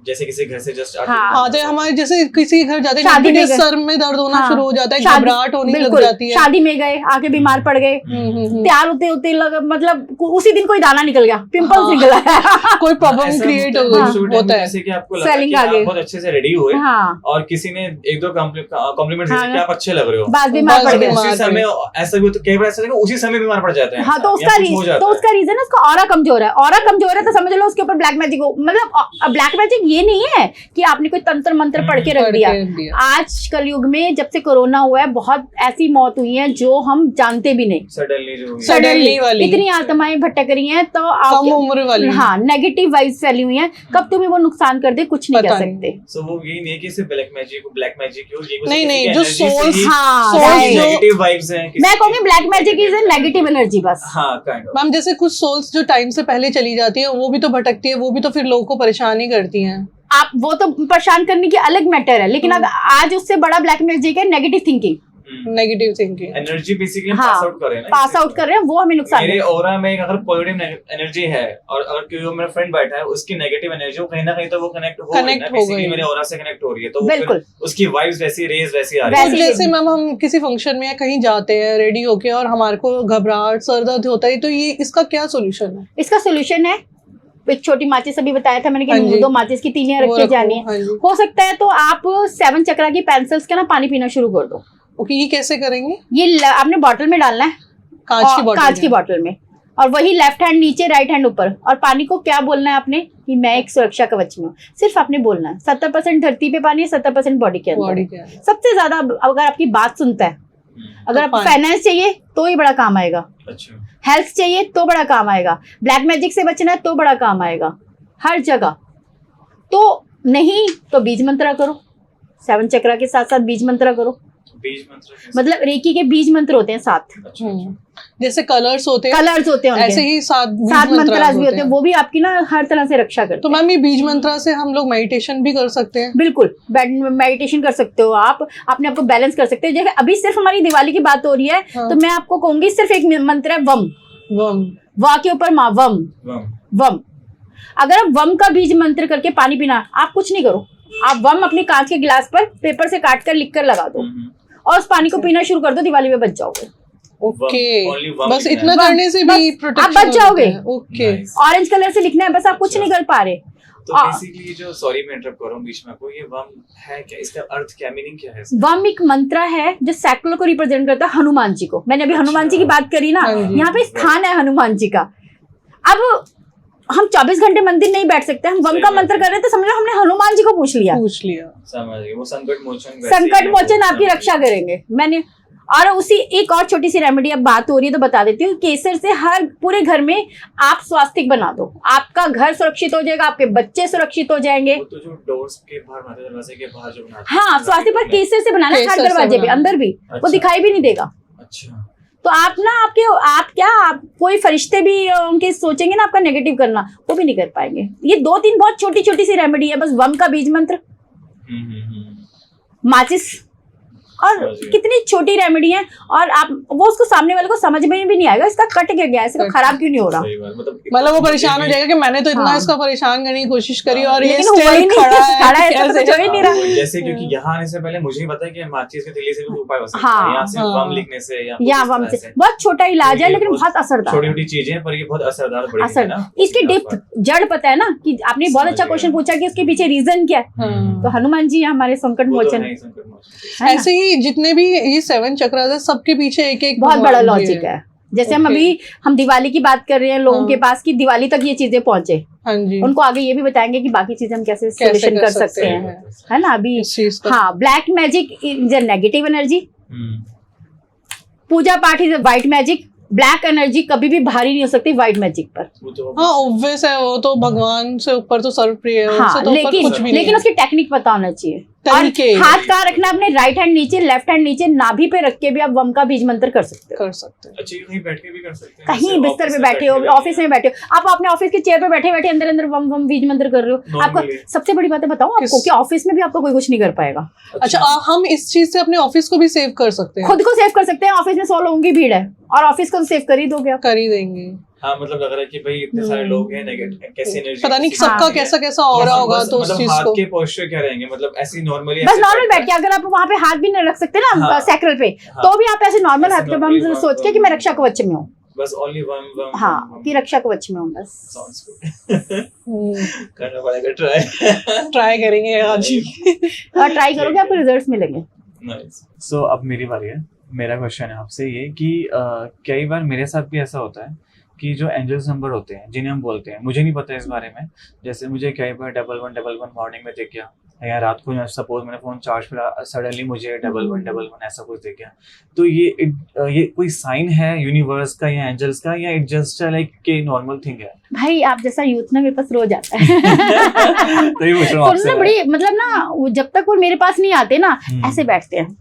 जैसे किसी घर से जस्ट हाँ। आते हमारे जैसे किसी के घर जाते हैं, शादी में कभी गए। सर में दर्द होना हाँ, शुरू हो जाता है, शादी- घबराहट होने लग बिल्कुल, जाती है। शादी में गए आके बीमार पड़ गए, तैयार होते होते मतलब उसी दिन कोई दाना निकल गया, पिंपल्स हाँ। निकल आया। कोई प्रॉब्लम क्रिएट हो गई होता है। जैसे कि आपको लगा Swelling कि आ आप गई। बहुत अच्छे से रेडी हुए हाँ, और किसी ने 1-2 कॉम्प्लीमेंट हाँ। दिए कि आप अच्छे लग रहे हो, बस बीमार पड़ बस गए। बीमार उसी समय ऐसा भी तो कई बार ऐसा होता है कि उसी समय बीमार पड़ जाते हैं। हाँ, तो या कुछ हो जाता है। रीजन है, उसका ऑरा कमजोर है। ऑरा कमजोर है तो समझ लो उसके ऊपर ब्लैक मैजिक हो। मतलब ब्लैक मैजिक ये नहीं है कि आपने कोई तंत्र मंत्र पढ़ के रख दिया। आज कलयुग में जब से कोरोना हुआ है, बहुत ऐसी मौत हुई है जो हम जानते भी नहीं। सडनली जो हुई। Suddenly वाली। इतनी आत्माएं भटक रही हैं, तो कम उम्र वाली। हाँ, नेगेटिव वाइब्स फैली हुई हैं, कब तुम्हें वो नुकसान कर दे कुछ नहीं पता कह नहीं। सकते। सो वो यही नहीं है कि सिर्फ ब्लैक मैजिक हो, ये कुछ नहीं, किसी नहीं, की जो energy से souls- ही हाँ, souls right। जो- नेगेटिव वाइब्स हैं किसी मैं की। कहूंगी black magic is a negative energy बस। हाँ, काइंड ऑफ। मैम जैसे कुछ सोल्स जो टाइम से पहले चली जाती है, वो भी तो भटकती है, वो भी तो फिर लोगों को परेशान ही करती हैं। आप वो तो परेशान करने की अलग मैटर है, लेकिन अगर आज उससे बड़ा ब्लैक मैजिक है negative thinking. Negative thinking. Energy basically हाँ, पास आउट कर रहे हैं ना, पास आउट कर रहे हैं, वो हमें नुकसान मेरे है। ऑरा में अगर पॉजिटिव एनर्जी है और अगर कोई मेरा फ्रेंड बैठा है, उसकी नेगेटिव एनर्जी वो कहीं ना कहीं तो वो कनेक्ट हो गई ना, बेसिकली मेरे ऑरा से कनेक्ट हो रही है, तो वो बिल्कुल। फिर उसकी वाइब्स वैसी रेज वैसी आ रही तो है। जैसे मैम हम किसी फंक्शन में या कहीं जाते हैं रेडी होके और हमारे को घबराहट सर दर्द होता है, तो ये इसका क्या सोल्यूशन है? इसका सोल्यूशन है, एक छोटी माचिस अभी बताया था मैंने हाँ कि जी। 2 माचिस की तीलियां रख वो के रखो, जानी है। हाँ जी। हो सकता है तो आप 7 चक्रा की पेंसिल्स का ना पानी पीना शुरू कर दो। ओके, ये कैसे करेंगे? ये आपने बॉटल में डालना है, कांच की बॉटल कांच की बॉटल में, और वही लेफ्ट हैंड नीचे राइट हैंड ऊपर, और पानी को क्या बोलना है आपने कि मैं एक सुरक्षा कवच में हूँ। सिर्फ आपने बोलना है। 70% धरती पे पानी है, 70% बॉडी के अंदर बॉडी है। के अंदर। सबसे ज्यादा अगर आपकी बात सुनता है, अगर तो आपको पानी। फाइनेंस चाहिए तो ही बड़ा काम आएगा, अच्छा, हेल्थ चाहिए तो बड़ा काम आएगा, ब्लैक मैजिक से बचना है तो बड़ा काम आएगा, हर जगह। तो नहीं तो बीज मंत्र करो, 7 चक्रा के साथ साथ बीज मंत्र करो। बीज मंत्र कैसे? मतलब रेकी के बीज मंत्र होते हैं 7, अच्छा, जैसे कलर्स होते हैं, कलर्स होते हैं उनके, ऐसे ही 7 7 मंत्रास भी होते हैं, वो भी आपकी ना हर तरह से रक्षा करते तो हैं। मैम ये बीज मंत्रा से हम लोग मेडिटेशन भी कर सकते हैं? बिल्कुल, मेडिटेशन कर सकते हो आप, अपने आप को बैलेंस कर सकते हो। जैसे अभी सिर्फ हमारी दिवाली की बात हो रही है, हाँ। तो मैं आपको कहूंगी सिर्फ एक मंत्र है वम। वम। वा के ऊपर माँ, वम वाह, वम। अगर आप वम का बीज मंत्र करके पानी पीना, आप कुछ नहीं करो, आप वम अपने कांच के गिलास पर पेपर से काट कर लिख कर लगा दो और उस पानी को पीना शुरू कर दो, दिवाली में बच जाओगे। ओके, only वम बस लिखना इतना है। करने से बस भी आप प्रोटेक्शन बच जाओगे। ओके। Nice। ऑरेंज कलर से लिखना है बस, आप कुछ अच्छा। नहीं कर पा रहे। तो बेसिकली जो, सॉरी मैं इंटरप्ट कर रहा हूँ बीच में आपको, ये वम है क्या, इसका अर्थ क्या, मीनिंग क्या है इसका? वम एक मंत्र है जो सैकड़ों को रिप्रेजेंट करता है हनुमान जी को। मैंने अभी हनुमान जी की बात करी ना, हाँ जी। यहाँ पे स्थान है हनुमान जी का। अब हम 24 घंटे मंदिर नहीं बैठ सकते, हम वम सही का बात मंत्र है। कर रहे हैं तो समझ लो हमने हनुमान जी को पूछ लिया। पूछ लिया। समझ गए, वो संकट मोचन वैसे ही संकट है, मोचन वो आपकी समझ रक्षा गए। करेंगे। मैंने और उसी एक और छोटी सी रेमेडी, अब बात हो रही है तो बता देती हूँ। केसर से हर पूरे घर में आप स्वास्तिक बना दो, आपका घर सुरक्षित हो जाएगा, आपके बच्चे सुरक्षित हो जाएंगे। वो तो जो डोर्स के बाहर बनाते हैं, दरवाजे के बाहर जो बनाते हैं, हाँ, स्वास्तिक पर केसर से बनाना है, हर केसर से दरवाजे पे, बनाना। अंदर भी, वो अच्छा। दिखाई भी नहीं देगा। अच्छा, तो आप ना आप कोई फरिश्ते भी उनके सोचेंगे ना आपका नेगेटिव करना, वो भी नहीं कर पाएंगे। ये 2-3 बहुत छोटी छोटी सी रेमेडी है, बस वम का बीज मंत्र, माचिस, और समझ गया। कितनी छोटी रेमेडी है, और आप वो उसको सामने वाले को समझ में भी नहीं आएगा इसका कट क्या गया है, इसका खराब क्यों नहीं हो रहा। सही बात, मतलब वो परेशान हो जाएगा कि मैंने तो इतना हाँ। इसका परेशान करने की कोशिश करी और ये लेकिन हुआ ही स्टिल नहीं, खड़ा खड़ा है, है, तो कैसे? कुछ हो ही नहीं रहा। जैसे क्योंकि यहाँ आने से पहले मुझे ही पता है कि माचिस के तीली से भी उपाय हो सकता हाँ, है, यहाँ से हाँ। वम लिखने से या या वम से बहुत छोटा इलाज है, लेकिन बहुत असरदार छोटी है। छोटी चीजें हैं, पर ये बहुत असरदार बड़ी असर, है ना। इसकी डिप्थ जड़ पता है ना, कि आपने बहुत समझ अच्छा गया। क्वेश्चन पूछा कि इसके पीछे रीजन क्या है, हाँ। तो हनुमान जी हमारे संकट वो तो मोचन है ही संकट मोचन। है ना? ऐसे ही जितने भी ये 7 चक्रास है, सबके पीछे एक एक बहुत बड़ा भगवान जी लॉजिक है। जैसे Okay. हम दिवाली की बात कर रहे हैं, लोगों हाँ। के पास कि दिवाली तक ये चीजें पहुंचे, हाँ जी, उनको आगे ये भी बताएंगे कि बाकी चीजें हम कैसे सोल्यूशन कर सकते हैं, है ना। अभी इस चीज का हाँ, black magic is negative energy, puja path is white magic, black energy कभी भी भारी नहीं हो सकती व्हाइट मैजिक पर। वो तो हाँ ऑब्वियस है, वो तो भगवान से ऊपर तो सर्वप्रिय है, हाँ, उनसे तो ऊपर कुछ भी नहीं लेकिन है। उसकी टेक्निक पता होना चाहिए। और तरीके हाथ कहाँ रखना है, अपने राइट हैंड नीचे, लेफ्ट हैंड नीचे, नाभि पे रख के भी आप वम का बीज मंत्र कर सकते हो। कर सकते हैं। अच्छा, ये कहीं बैठ के भी कर सकते हैं? कहीं जैसे बिस्तर ऑफिस पे में बैठे हो, ऑफिस में बैठे हो, आप अपने ऑफिस के चेयर पे बैठे बैठे अंदर अंदर वम वम बीज मंत्र कर रहे हो। आपको Normally। सबसे बड़ी बात है बताऊं आपको कि ऑफिस में भी आपको कोई कुछ नहीं कर पाएगा। अच्छा हम इस चीज से अपने ऑफिस को भी सेव कर सकते हैं। खुद को सेव कर सकते हैं, ऑफिस में 100 लोगों की भीड़ है और ऑफिस को सेव कर ही दोगे आप। कर ही देंगे। हाँ, मतलब लग रहा है कि भाई इतने सारे लोग हैं, नेगेटिव कैसी एनर्जी, पता नहीं किसी सबका की है। कैसा कैसा हो रहा होगा, तो उस मतलब चीज हाथ को के पोस्चर क्या रहेंगे, मतलब ऐसे नॉर्मली बस नॉर्मल बैठ के, अगर आप वहां पे हाथ भी नहीं रख सकते ना हाँ। सैक्रल पे, हाँ। तो भी आप ऐसे नॉर्मल ऐसे हाथ के normally हम वम सोच के वम कि मैं रक्षा कवच में हूँ। बस ओनली वन हाँ, कि रक्षा कवच में हूँ बस। Sounds good. हम्म, करना पड़ेगा ट्राई। ट्राई करेंगे आज ही। और ट्राई करोगे आपको रिजल्ट्स मिलेंगे। नाइस। सो अब मेरी बारी है। मेरा क्वेश्चन है आपसे ये कि कई बार मेरे साथ भी ऐसा होता है कि जो एंजल्स नंबर होते हैं जिन्हें हम बोलते हैं, मुझे नहीं पता इस बारे में, जैसे मुझे कई बार 1111 मॉर्निंग में दिख गया, या रात को सपोज मैंने फोन चार्ज पे सडनली मुझे 1111 ऐसा कुछ दिख गया, तो ये कोई साइन है यूनिवर्स का या एंजल्स का, या इट जस्ट लाइक के नॉर्मल थिंग है? भाई आप जैसा यूथ ना मेरे पास रोज आता है। तो ये पूछ रहा हूँ आपसे सुनना मैं। बड़ी मतलब ना, जब तक वो मेरे पास नहीं आते ना, ऐसे बैठते हैं।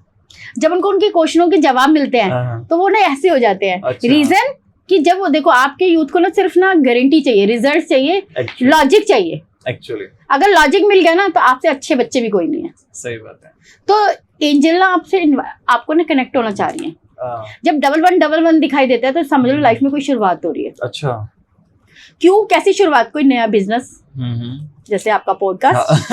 जब उनको उनके क्वेश्चनों के जवाब मिलते हैं हाँ। तो वो ना ऐसे हो जाते हैं। अच्छा। रीजन कि जब वो देखो, आपके यूथ को ना सिर्फ ना गारंटी चाहिए, रिजल्ट चाहिए, Actually- लॉजिक चाहिए। एक्चुअली अगर लॉजिक मिल गया ना तो आपसे अच्छे बच्चे भी कोई नहीं है। सही बात है। तो एंजल ना आपको ना कनेक्ट होना चाह रही है। हाँ, जब 1111 दिखाई देता है तो समझ लो लाइफ में कोई शुरुआत हो रही है। अच्छा। क्यों, कैसी शुरुआत? कोई नया बिजनेस, जैसे आपका पॉडकास्ट,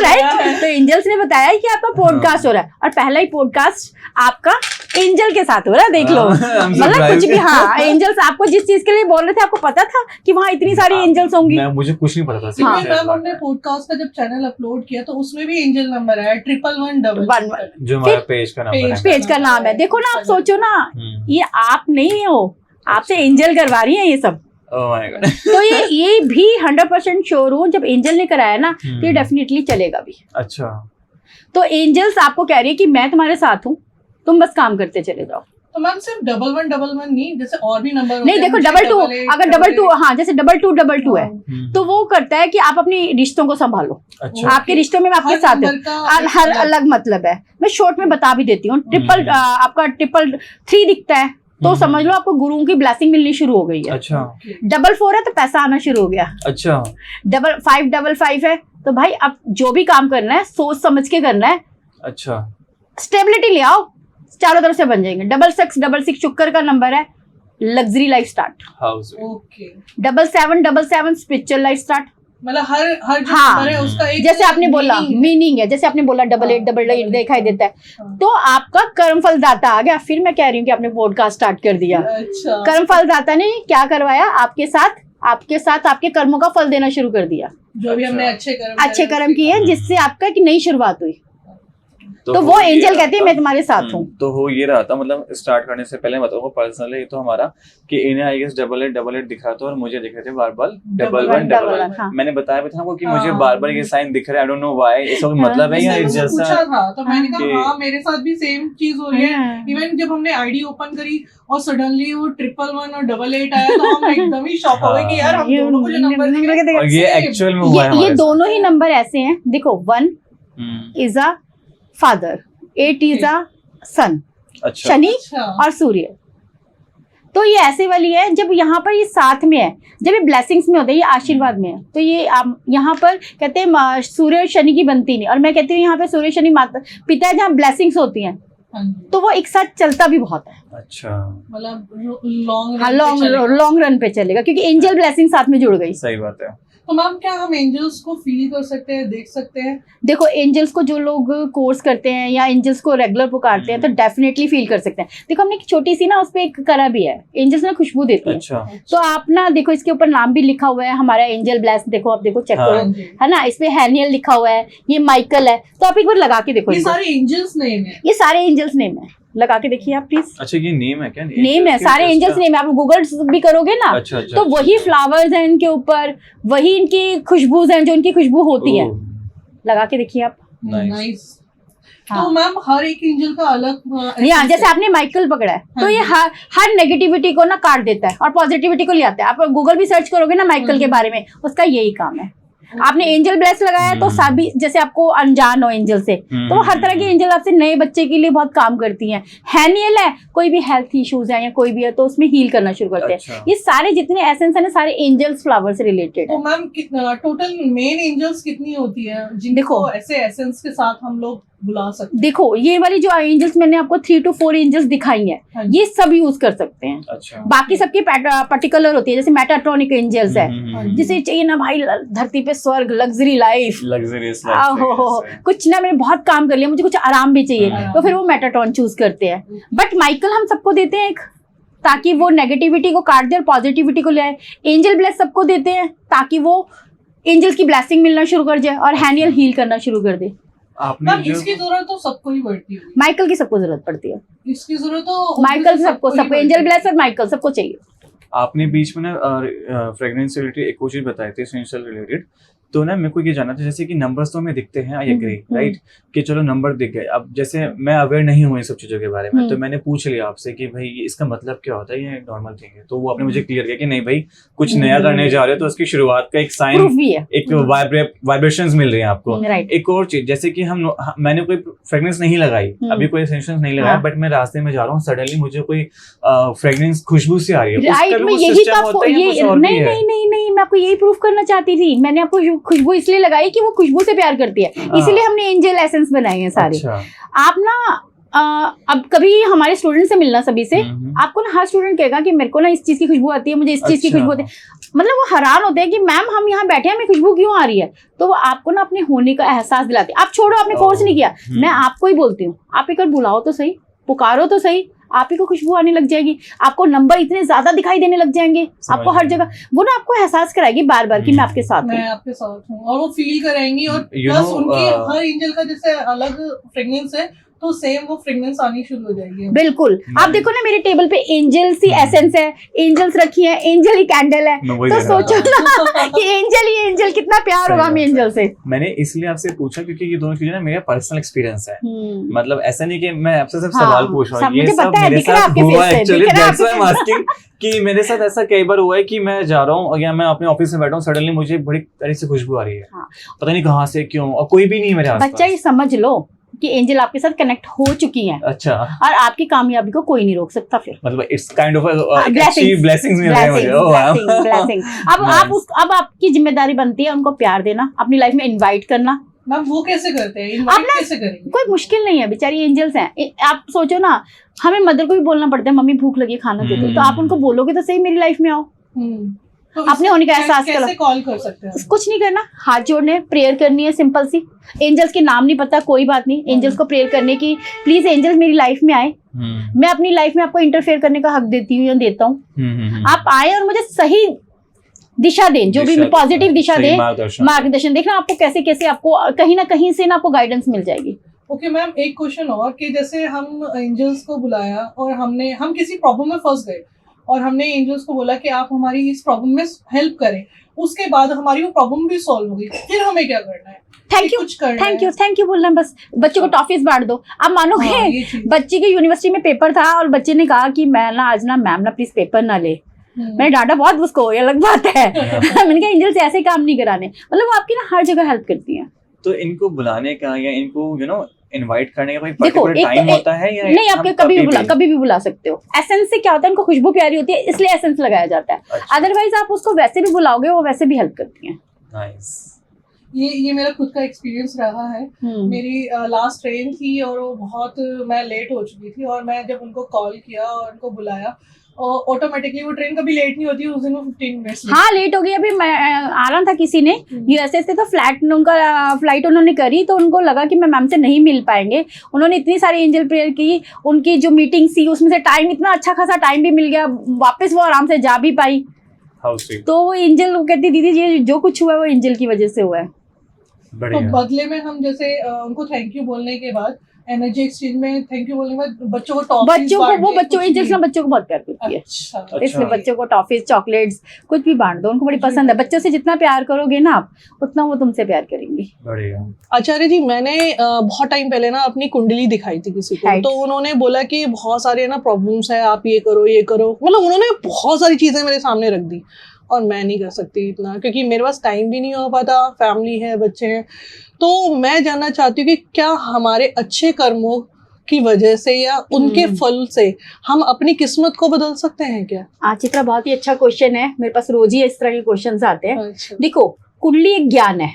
राइट? तो एंजल्स ने बताया कि आपका पॉडकास्ट हो रहा है, और पहला ही पॉडकास्ट आपका एंजल के साथ हो रहा है, देख लो। मतलब कुछ भी, हाँ, एंजल्स आपको जिस चीज के लिए बोल रहे थे, आपको पता था कि वहाँ इतनी सारी एंजल्स होंगी? मुझे कुछ नहीं पता था। हाँ। मैम हमने पॉडकास्ट का जब चैनल अपलोड किया तो उसमें भी एंजल नंबर आया 1111 जो हमारा पेज का नंबर है। पेज का नाम है। देखो ना, आप सोचो ना, हम्म। ये आप नहीं हो, आपसे एंजल करवा रही है ये सब। Oh my God. तो ये भी 100% श्योर हूँ, जब एंजल ने कराया ना तो ये डेफिनेटली चलेगा भी। अच्छा। तो एंजल्स आपको कह रही है कि मैं तुम्हारे साथ हूँ, तुम बस काम करते चले जाओ। तो मैम सिर्फ 1111 नहीं, जैसे और भी नंबर नहीं देखो, 22, अगर 22, हाँ, जैसे 2222 है तो वो करता है कि आप अपनी रिश्तों को संभालो। अच्छा। आपके रिश्तों में मैं आपके साथ हूँ, हर अलग मतलब है। मैं शॉर्ट में बता भी देती हूँ। आपका 333 दिखता है तो समझ लो आपको गुरुओं की ब्लेसिंग मिलनी शुरू हो गई है। अच्छा। 44 है तो पैसा आना शुरू हो गया। अच्छा। 555 है तो भाई अब जो भी काम करना है सोच समझ के करना है। अच्छा। स्टेबिलिटी ले आओ, चारों तरफ से बन जाएंगे। 6666 शुक्र का नंबर है, luxury life start. House. Okay, 7777 spiritual life start. मतलब हर जो हाँ। नंबर है उसका एक जैसे आपने बोला meaning है। मीनिंग है, जैसे आपने बोला 8888 दिखाई देता है, तो आपका कर्म फल दाता आ गया। फिर मैं कह रही हूँ कि आपने पॉडकास्ट स्टार्ट कर दिया। अच्छा, कर्म फल दाता ने क्या करवाया? आपके साथ आपके कर्मों का फल देना शुरू कर दिया। जो भी हमने अच्छे कर्म किए जिससे आपका एक नई शुरुआत हुई। तो वो ये एंजल रहा कहते हैं था। मैं तुम्हारे साथ हूँ। तो वो ये रहा था, मतलब स्टार्ट करने से पहले बताऊँ पर्सनली तो हमारा कि इन्हें आई गेस 8888 दिखा था और मुझे दिख रहे थे बार बार 1111। हाँ। मैंने बताया भी था आपको कि हाँ। मुझे बार बार ये साइन दिख रहा है। आई डोंट नो व्हाई, इसका कोई मतलब है या इसने इट्स मुझे जस्ट पूछा था तो मैंने कि- कहा हाँ मेरे साथ भी सेम चीज हो रही है। हाँ। इवन जब हमने आईडी ओपन करी और सडनली वो 111 और 88 आया तो हम एकदम ही शॉक हो गए कि यार हम दोनों को जो नंबर दिखे और ये same। एक्चुअल में हुआ है ये हमारे दोनों ही नंबर ऐसे हैं। देखो 1 साथ। Is a father, 8 is a son, अच्छा। शनि अच्छा, और सूर्य। तो ये ऐसे वाली है, जब यहाँ पर ये साथ में है, जब ये ब्लेसिंग्स में होता है, ये आशीर्वाद में है, तो ये आप यहाँ पर कहते हैं सूर्य और शनि की बनती नहीं, और मैं कहती हूँ यहाँ पे सूर्य शनि माता पिता है, जहाँ ब्लेसिंग्स होती हैं हाँ जी। तो वो एक साथ चलता भी बहुत है। अच्छा, मतलब लॉन्ग हाँ, लॉन्ग रन पे चलेगा क्योंकि एंजल ब्लेसिंग साथ में जुड़ गई। सही बात है। तो मैम क्या हम एंजल्स को फील कर सकते हैं, देख सकते हैं? देखो एंजल्स को जो लोग कोर्स करते हैं या एंजल्स को रेगुलर पुकारते हैं तो डेफिनेटली फील कर सकते हैं। देखो हमने एक छोटी सी ना उस पे एक करा भी है, एंजल्स ना खुशबू देती है। अच्छा। तो आप ना देखो इसके ऊपर नाम भी लिखा हुआ है हमारा एंजल ब्लेस, देखो आप देखो चेक हाँ। करो, है ना, इसमें हैनियल लिखा हुआ है, ये माइकल है, तो आप एक बार लगा के देखो ये इनको। सारे एंजल्स नेम है। ये सारे एंजल्स नेम है, लगा के देखिए आप प्लीज। अच्छा, ये नेम है क्या? नेम है, सारे एंजल्स नेम है। आप गूगल भी करोगे ना अच्छा, अच्छा, तो अच्छा, वही अच्छा। फ्लावर्स हैं इनके ऊपर, वही इनकी खुशबूज हैं जो इनकी खुशबू होती है। ओह, लगा के देखिए आप। नाइस। नाइस। हाँ। तो मैम हर एक एंजल का अलग यहाँ जैसे आपने माइकल पकड़ा है तो हाँ ये जी। हर नेगेटिविटी को ना काट देता है और पॉजिटिविटी को ले आता है। आप गूगल भी सर्च करोगे ना माइकल के बारे में, उसका यही काम है। आपने एंजल ब्लेस लगाया तो सभी, जैसे आपको अनजान हो एंजल से, तो वो हर तरह की एंजल आपसे नए बच्चे के लिए बहुत काम करती हैं। हैनियल है, कोई भी हेल्थ इश्यूज है या कोई भी है तो उसमें हील करना शुरू करते हैं। अच्छा। ये सारे जितने एसेंस है ना सारे एंजल्स फ्लावर से रिलेटेड तो है। मैम कितना टोटल मेन एंजल्स कितनी होती है जिनको देखो, ऐसे एसेंस के साथ हम लोग बुला सकते हैं? देखो ये वाली जो एंजल्स मैंने आपको 3 to 4 एंजल्स दिखाई हाँ है, जी। ये सब यूज कर सकते हैं। अच्छा। बाकी सबकी पर्टिकुलर होती है, जैसे मेटाट्रॉनिक एंजल्स है, जिसे चाहिए ना भाई धरती पे स्वर्ग, लग्जरी लाइफ, लग्जरियस कुछ ना मैंने बहुत काम कर लिया, मुझे कुछ आराम भी चाहिए, हाँ। तो फिर वो मेटाट्रॉन चूज करते हैं। बट माइकल हम सबको देते हैं एक, ताकि वो नेगेटिविटी को काट दे और पॉजिटिविटी को ले आए। एंजल ब्लेस सबको देते हैं ताकि वो एंजल्स की ब्लेसिंग मिलना शुरू कर जाए और हैनियल हील करना शुरू कर दे। आपने मैम जो इसकी जरूरत तो सबको ही पड़ती है, माइकल की सबको जरूरत पड़ती है, इसकी जरूरत तो माइकल सबको ही सबको पड़ती एंजल है। ब्लेस और माइकल सबको चाहिए। आपने बीच में ना फ्रेग्रेंस से रिलेटेड एक और चीज बताई थी, एसेंशियल रिलेटेड। तो ना मेरे को ये जानना था, जैसे कि नंबर्स तो हमें दिखते हैं, आई एग्री, राइट, कि चलो नंबर दिख गए। अब जैसे मैं अवेयर नहीं हूँ इन सब चीजों के बारे में, तो मैंने पूछ लिया आपसे कि भाई इसका मतलब क्या होता है, ये नॉर्मल थिंग है। तो वो आपने मुझे क्लियर किया कि नहीं भाई कुछ नया करने जा रहे हो तो उसकी शुरुआत का एक प्रूफ साइन, भी है। एक वाइब्रेशंस मिल रहे हैं आपको। राइट। एक और चीज, जैसे कि मैंने कोई फ्रेग्रेंस नहीं लगाई, अभी कोई एसेंशियल्स नहीं लगाया, हाँ। बट मैं रास्ते में जा रहा हूँ, सडनली मुझे कोई फ्रेग्रेंस खुशबू से आ रही है, राइट, उसका भी मैं कुछ यही सिस्टम तो आपको होता है या कुछ और भी नहीं है? नहीं नहीं नहीं मैं आपको यही प्रूफ करना चाहती थी। मैंने आपको खुशबू इसलिए लगाई कि वो खुशबू से प्यार करती है, हाँ। इसीलिए हमने एंजल एसेंस बनाए हैं सारे। अच्छा। आप ना अब कभी हमारे स्टूडेंट से मिलना सभी से, आपको ना हर स्टूडेंट कहेगा कि मेरे को ना इस चीज की खुशबू आती है, मुझे इस चीज की अच्छा। खुशबू आती है। मतलब वो हैरान होते हैं कि मैम हम यहाँ बैठे हैं, हमें खुशबू क्यों आ रही है। तो वो आपको ना अपने होने का एहसास दिलाती है। आप छोड़ो, आपने कोर्स नहीं किया, मैं आपको ही बोलती हूँ, आप एक बार बुलाओ तो सही, पुकारो तो सही, आप ही को खुशबू आने लग जाएगी। आपको नंबर इतने ज्यादा दिखाई देने लग जाएंगे, आपको हर जगह वो ना आपको एहसास कराएगी बार बार कि मैं आपके साथ हूँ। मैं आपके साथ हूँ और वो फील कराएंगी। और You प्लस know, उनके हर एंजल का जैसे अलग फ्रेग्रेंस है तो सेम वो फ्रेग्रेंस आनी शुरू हो जाएगी। बिल्कुल। आप देखो ना मेरे टेबल पे एंजल्स ही एसेंस है, एंजल्स रखी है, एंजल ही कैंडल है, मैं वही तो देख रहा सोचो ना कि एंजल ही एंजल, कितना प्यार होगा हमें एंजल से। मैंने इसलिए आपसे पूछा क्योंकि ये दोनों चीजें ना मेरा पर्सनल एक्सपीरियंस है। मतलब ऐसा नहीं कि मैं आपसे सिर्फ हाँ, सवाल पूछ रहा हूँ, ये मुझे सब पता है, मेरे दिख रहा है साथ आपके हुआ face से, एक्चुअली, दिख रहा है दैट्स व्हाई आई एम आपके आस्किंग कि मेरे साथ ऐसा कई बार हुआ है कि मैं जा रहा हूँ या मैं अपने ऑफिस में बैठा हूँ, सडनली मुझे बड़ी तरह से खुशबू आ रही है, हाँ। पता नहीं कहाँ से, क्यों, और कोई भी नहीं मेरे आसपास। बच्चा ये समझ लो कि एंजल आपके साथ कनेक्ट हो चुकी हैं अच्छा, और आपकी कामयाबी को कोई नहीं रोक सकता। फिर मतलब it's kind of blessings, blessings मिल रहे हैं मुझे। Oh wow, blessing. अब आपकी जिम्मेदारी बनती है उनको प्यार देना, अपनी लाइफ में इनवाइट करना। मैम वो कैसे करते हैं, इनवाइट ना- कैसे करेंगे? कोई मुश्किल नहीं है, बेचारी एंजल्स हैं। आप सोचो ना, हमें मदर को भी बोलना पड़ता है, मम्मी भूख लगी है, खाना दे दो, तो आप उनको बोलोगे तो सही मेरी लाइफ में आओ। तो अपने होने का एहसास करो। कैसे कॉल कर सकते हैं? कुछ नहीं करना, हाथ जोड़ने, प्रेयर करनी है सिंपल सी। एंजल्स के नाम नहीं पता, कोई बात नहीं, एंजल्स को प्रेयर करने की, प्लीज एंजल्स मेरी लाइफ में आए, मैं अपनी लाइफ में आपको इंटरफेयर करने का हक देती हूँ या देता हूँ। आप आए और मुझे सही दिशा दें, जो भी पॉजिटिव दिशा दें, मार्गदर्शन। देखना आपको कैसे कैसे आपको कहीं ना कहीं से ना आपको गाइडेंस मिल जाएगी। ओके मैम, एक क्वेश्चन और कि जैसे हम एंजल्स को बुलाया और हम किसी प्रॉब्लम में फंस गए और हमने एंजल्स को बोला कि आप हमारी इस प्रॉब्लम में हेल्प करें, उसके बाद हमारी वो प्रॉब्लम भी सॉल्व हो गई, फिर हमें क्या करना है? थैंक यू बोलना, बस बच्चों को टॉफीज बांट दो। आप मानोगे, हाँ, ये चीज़। बच्चे के यूनिवर्सिटी में पेपर था और बच्चे ने कहा कि मैं ना आज ना मैम ना प्लीज पेपर ना ले। मैंने डांटा बहुत उसको, ये अलग बात है। मैंने कहा एंजल से ऐसे काम नहीं कराने, मतलब वो आपकी ना हर जगह हेल्प करती हैं। तो इनको बुलाने का या इनको इनवाइट करने का कोई देखो, पर्टिकुलर टाइम होता है या नहीं, आपके कभी भी बुला सकते हो। एसेंस से क्या होता है, इनको खुशबू प्यारी होती है इसलिए एसेंस लगाया जाता है। अच्छा। अदरवाइज आप उसको वैसे भी बुलाओगे, वो वैसे भी हेल्प करती हैं। नाइस। ये मेरा खुद का एक्सपीरियंस रहा है। मेरी लास्ट ट्रेन थी और वो बहुत मैं लेट हो चुकी थी और मैं जब उनको कॉल किया और उनको बुलाया, ऑटोमेटिकली वो ट्रेन कभी लेट नहीं होती, उस दिन वो 15 मिनट्स हाँ लेट हो गई। अभी मैं आ रहा था, किसी ने यूएसए से, तो फ्लाइट उन्होंने करी, तो उनको लगा कि मैं मैम से नहीं मिल पाएंगे। उन्होंने इतनी सारी एंजल प्रेयर की, उनकी जो मीटिंग थी उसमें से टाइम, इतना अच्छा खासा टाइम भी मिल गया, वापस वो आराम से जा भी पाई। तो वो एंजल, वो कहती दीदी ये जो कुछ हुआ है वो एंजल की वजह से हुआ है। तो बदले में हम जैसे उनको थैंक यू बोलने के बाद एनर्जी एक्सचेंज में थैंक यू बोलने के बाद बच्चों को टॉफीज बच्चों को वो बच्चों एंजल्स ना बच्चों को बहुत प्यार करती है, अच्छा अच्छा। इसलिए बच्चों को टॉफीज चॉकलेट्स कुछ भी बांट दो, उनको बड़ी पसंद है। बच्चों से जितना प्यार करोगे ना आप, उतना वो तुमसे प्यार करेंगी। बढ़िया। आचार्य जी, मैंने बहुत टाइम पहले ना अपनी कुंडली दिखाई थी किसी को, Right. तो उन्होंने बोला कि बहुत सारे ना प्रॉब्लम्स है, आप ये करो, मतलब उन्होंने बहुत सारी चीजें मेरे सामने रख दी और मैं नहीं कर सकती इतना, क्योंकि मेरे पास टाइम भी नहीं हो पाता, फैमिली है, बच्चे हैं। तो मैं जानना चाहती हूँ कि क्या हमारे अच्छे कर्मों की वजह से या उनके फल से हम अपनी किस्मत को बदल सकते हैं क्या? चित्रा, बहुत ही अच्छा क्वेश्चन है, मेरे पास रोज ही इस तरह के क्वेश्चंस आते हैं। अच्छा। देखो, कुंडली एक ज्ञान है,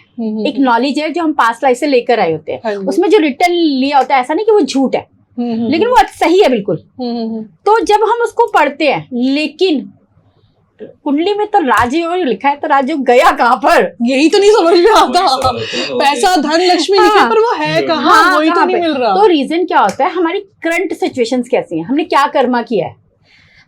एक नॉलेज है जो हम पास्ट लाइफ से लेकर आए होते हैं। उसमें जो रिटर्न लिया होता है, ऐसा नहीं कि वो झूठ है, लेकिन वो सही है बिल्कुल। तो जब हम उसको पढ़ते हैं, लेकिन कुंडली में तो राजयोग लिखा है, तो राजयोग गया कहाँ पर? यही तो नहीं समझ में आता। पैसा, धन, लक्ष्मी लिखा है, पर वो है कहाँ? वही तो नहीं मिल रहा। तो रीजन क्या होता है, हमारी करंट सिचुएशंस कैसी हैं, हमने क्या कर्मा किया है,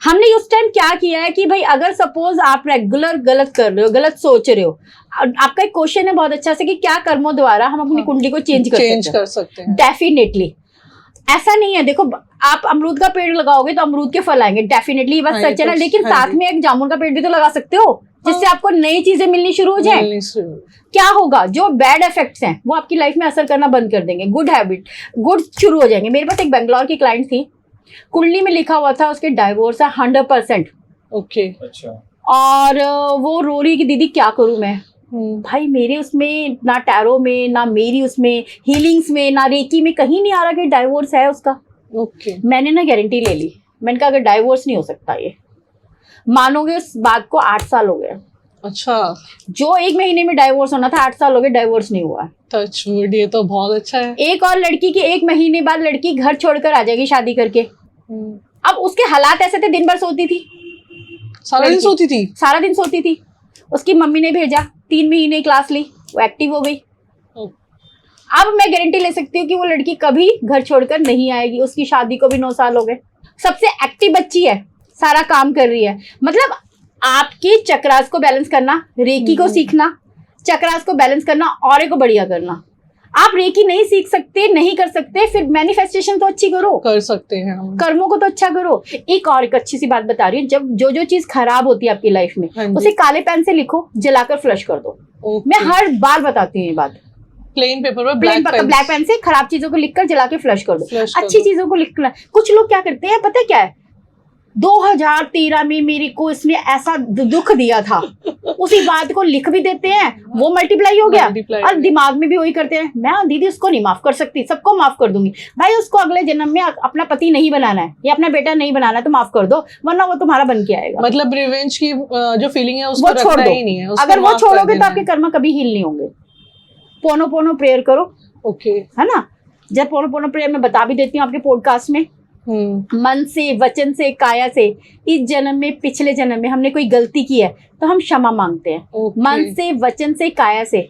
हमने उस टाइम क्या किया है कि भाई अगर सपोज आप रेगुलर गलत कर रहे हो, गलत सोच रहे हो, आपका एक क्वेश्चन है बहुत अच्छा से कि क्या कर्मों द्वारा हम अपनी कुंडली को चेंज कर सकते हैं। डेफिनेटली ऐसा नहीं है, देखो आप अमरूद का पेड़ लगाओगे तो अमरूद के फल आएंगे, डेफिनेटली ये बात सच है ना, लेकिन साथ में एक जामुन का पेड़ भी तो लगा सकते हो, जिससे आपको नई चीजें मिलनी शुरू हो जाए। क्या होगा, जो बैड इफेक्ट्स हैं वो आपकी लाइफ में असर करना बंद कर देंगे, गुड हैबिट, गुड शुरू हो जाएंगे। मेरे पास एक बेंगलोर की क्लाइंट थी, कुंडली में लिखा हुआ था उसके डाइवोर्स है 100%। ओके। अच्छा। और वो रो रही कि दीदी क्या करूं मैं। भाई मेरे उसमें ना टैरो में, ना मेरी उसमें हीलिंग्स में, ना रेकी में कहीं नहीं आ रहा कि डाइवोर्स है उसका। ओके। मैंने ना गारंटी ले ली, मैंने कहा अगर डाइवोर्स नहीं हो सकता, ये मानोगे उस बात को 8 साल हो गए। अच्छा। जो 1 महीने में डाइवोर्स होना था 8 साल हो गए, डाइवोर्स नहीं हुआ। टच वुड, ये तो बहुत अच्छा है। एक और लड़की की 1 महीने बाद लड़की घर छोड़कर आ जाएगी शादी करके। अब उसके हालात ऐसे थे, दिन भर सोती थी, सारा दिन सोती थी, सारा दिन सोती थी। उसकी मम्मी ने भेजा, 3 महीने क्लास ली, वो एक्टिव हो गई। अब मैं गारंटी ले सकती हूँ कि वो लड़की कभी घर छोड़कर नहीं आएगी। उसकी शादी को भी 9 साल हो गए, सबसे एक्टिव बच्ची है, सारा काम कर रही है। मतलब आपकी चक्रास को बैलेंस करना, रेकी को सीखना, चक्रास को बैलेंस करना, और को बढ़िया करना। आप रेकी नहीं सीख सकते, नहीं कर सकते, फिर मैनिफेस्टेशन तो अच्छी करो, कर सकते हैं हम, कर्मों को तो अच्छा करो। एक और एक अच्छी सी बात बता रही हूँ, जब जो चीज खराब होती है आपकी लाइफ में, उसे काले पेन से लिखो, जलाकर फ्लश कर दो। मैं हर बार बताती हूँ ये बात। प्लेन पेपर पर ब्लैक पेन से खराब चीजों को लिखकर जला के फ्लश कर दो, अच्छी चीजों को लिखना। कुछ लोग क्या करते हैं पता है क्या है, 2013 में मेरे को इसने ऐसा दुख दिया था, उसी बात को लिख भी देते हैं, वो मल्टीप्लाई हो गया, और दिमाग में भी वही करते हैं, मैं दीदी उसको नहीं माफ कर सकती, सबको माफ कर दूंगी। भाई उसको अगले जन्म में अपना पति नहीं बनाना है या अपना बेटा नहीं बनाना है तो माफ कर दो, वरना वो तुम्हारा बन के आएगा। मतलब रिवेंज की जो फीलिंग है उसको छोड़ दो, ही नहीं है। अगर वो छोड़ोगे तो आपके कर्म कभी हील नहीं होंगे। पोनो पोनो प्रेयर करो, ओके, है ना। जब पोनो पोनो प्रेयर मैं बता भी देती हूँ आपके पॉडकास्ट में, मन से, वचन से, काया से, इस जन्म में, पिछले जन्म में हमने कोई गलती की है तो हम क्षमा मांगते हैं। मन से, वचन से, काया से।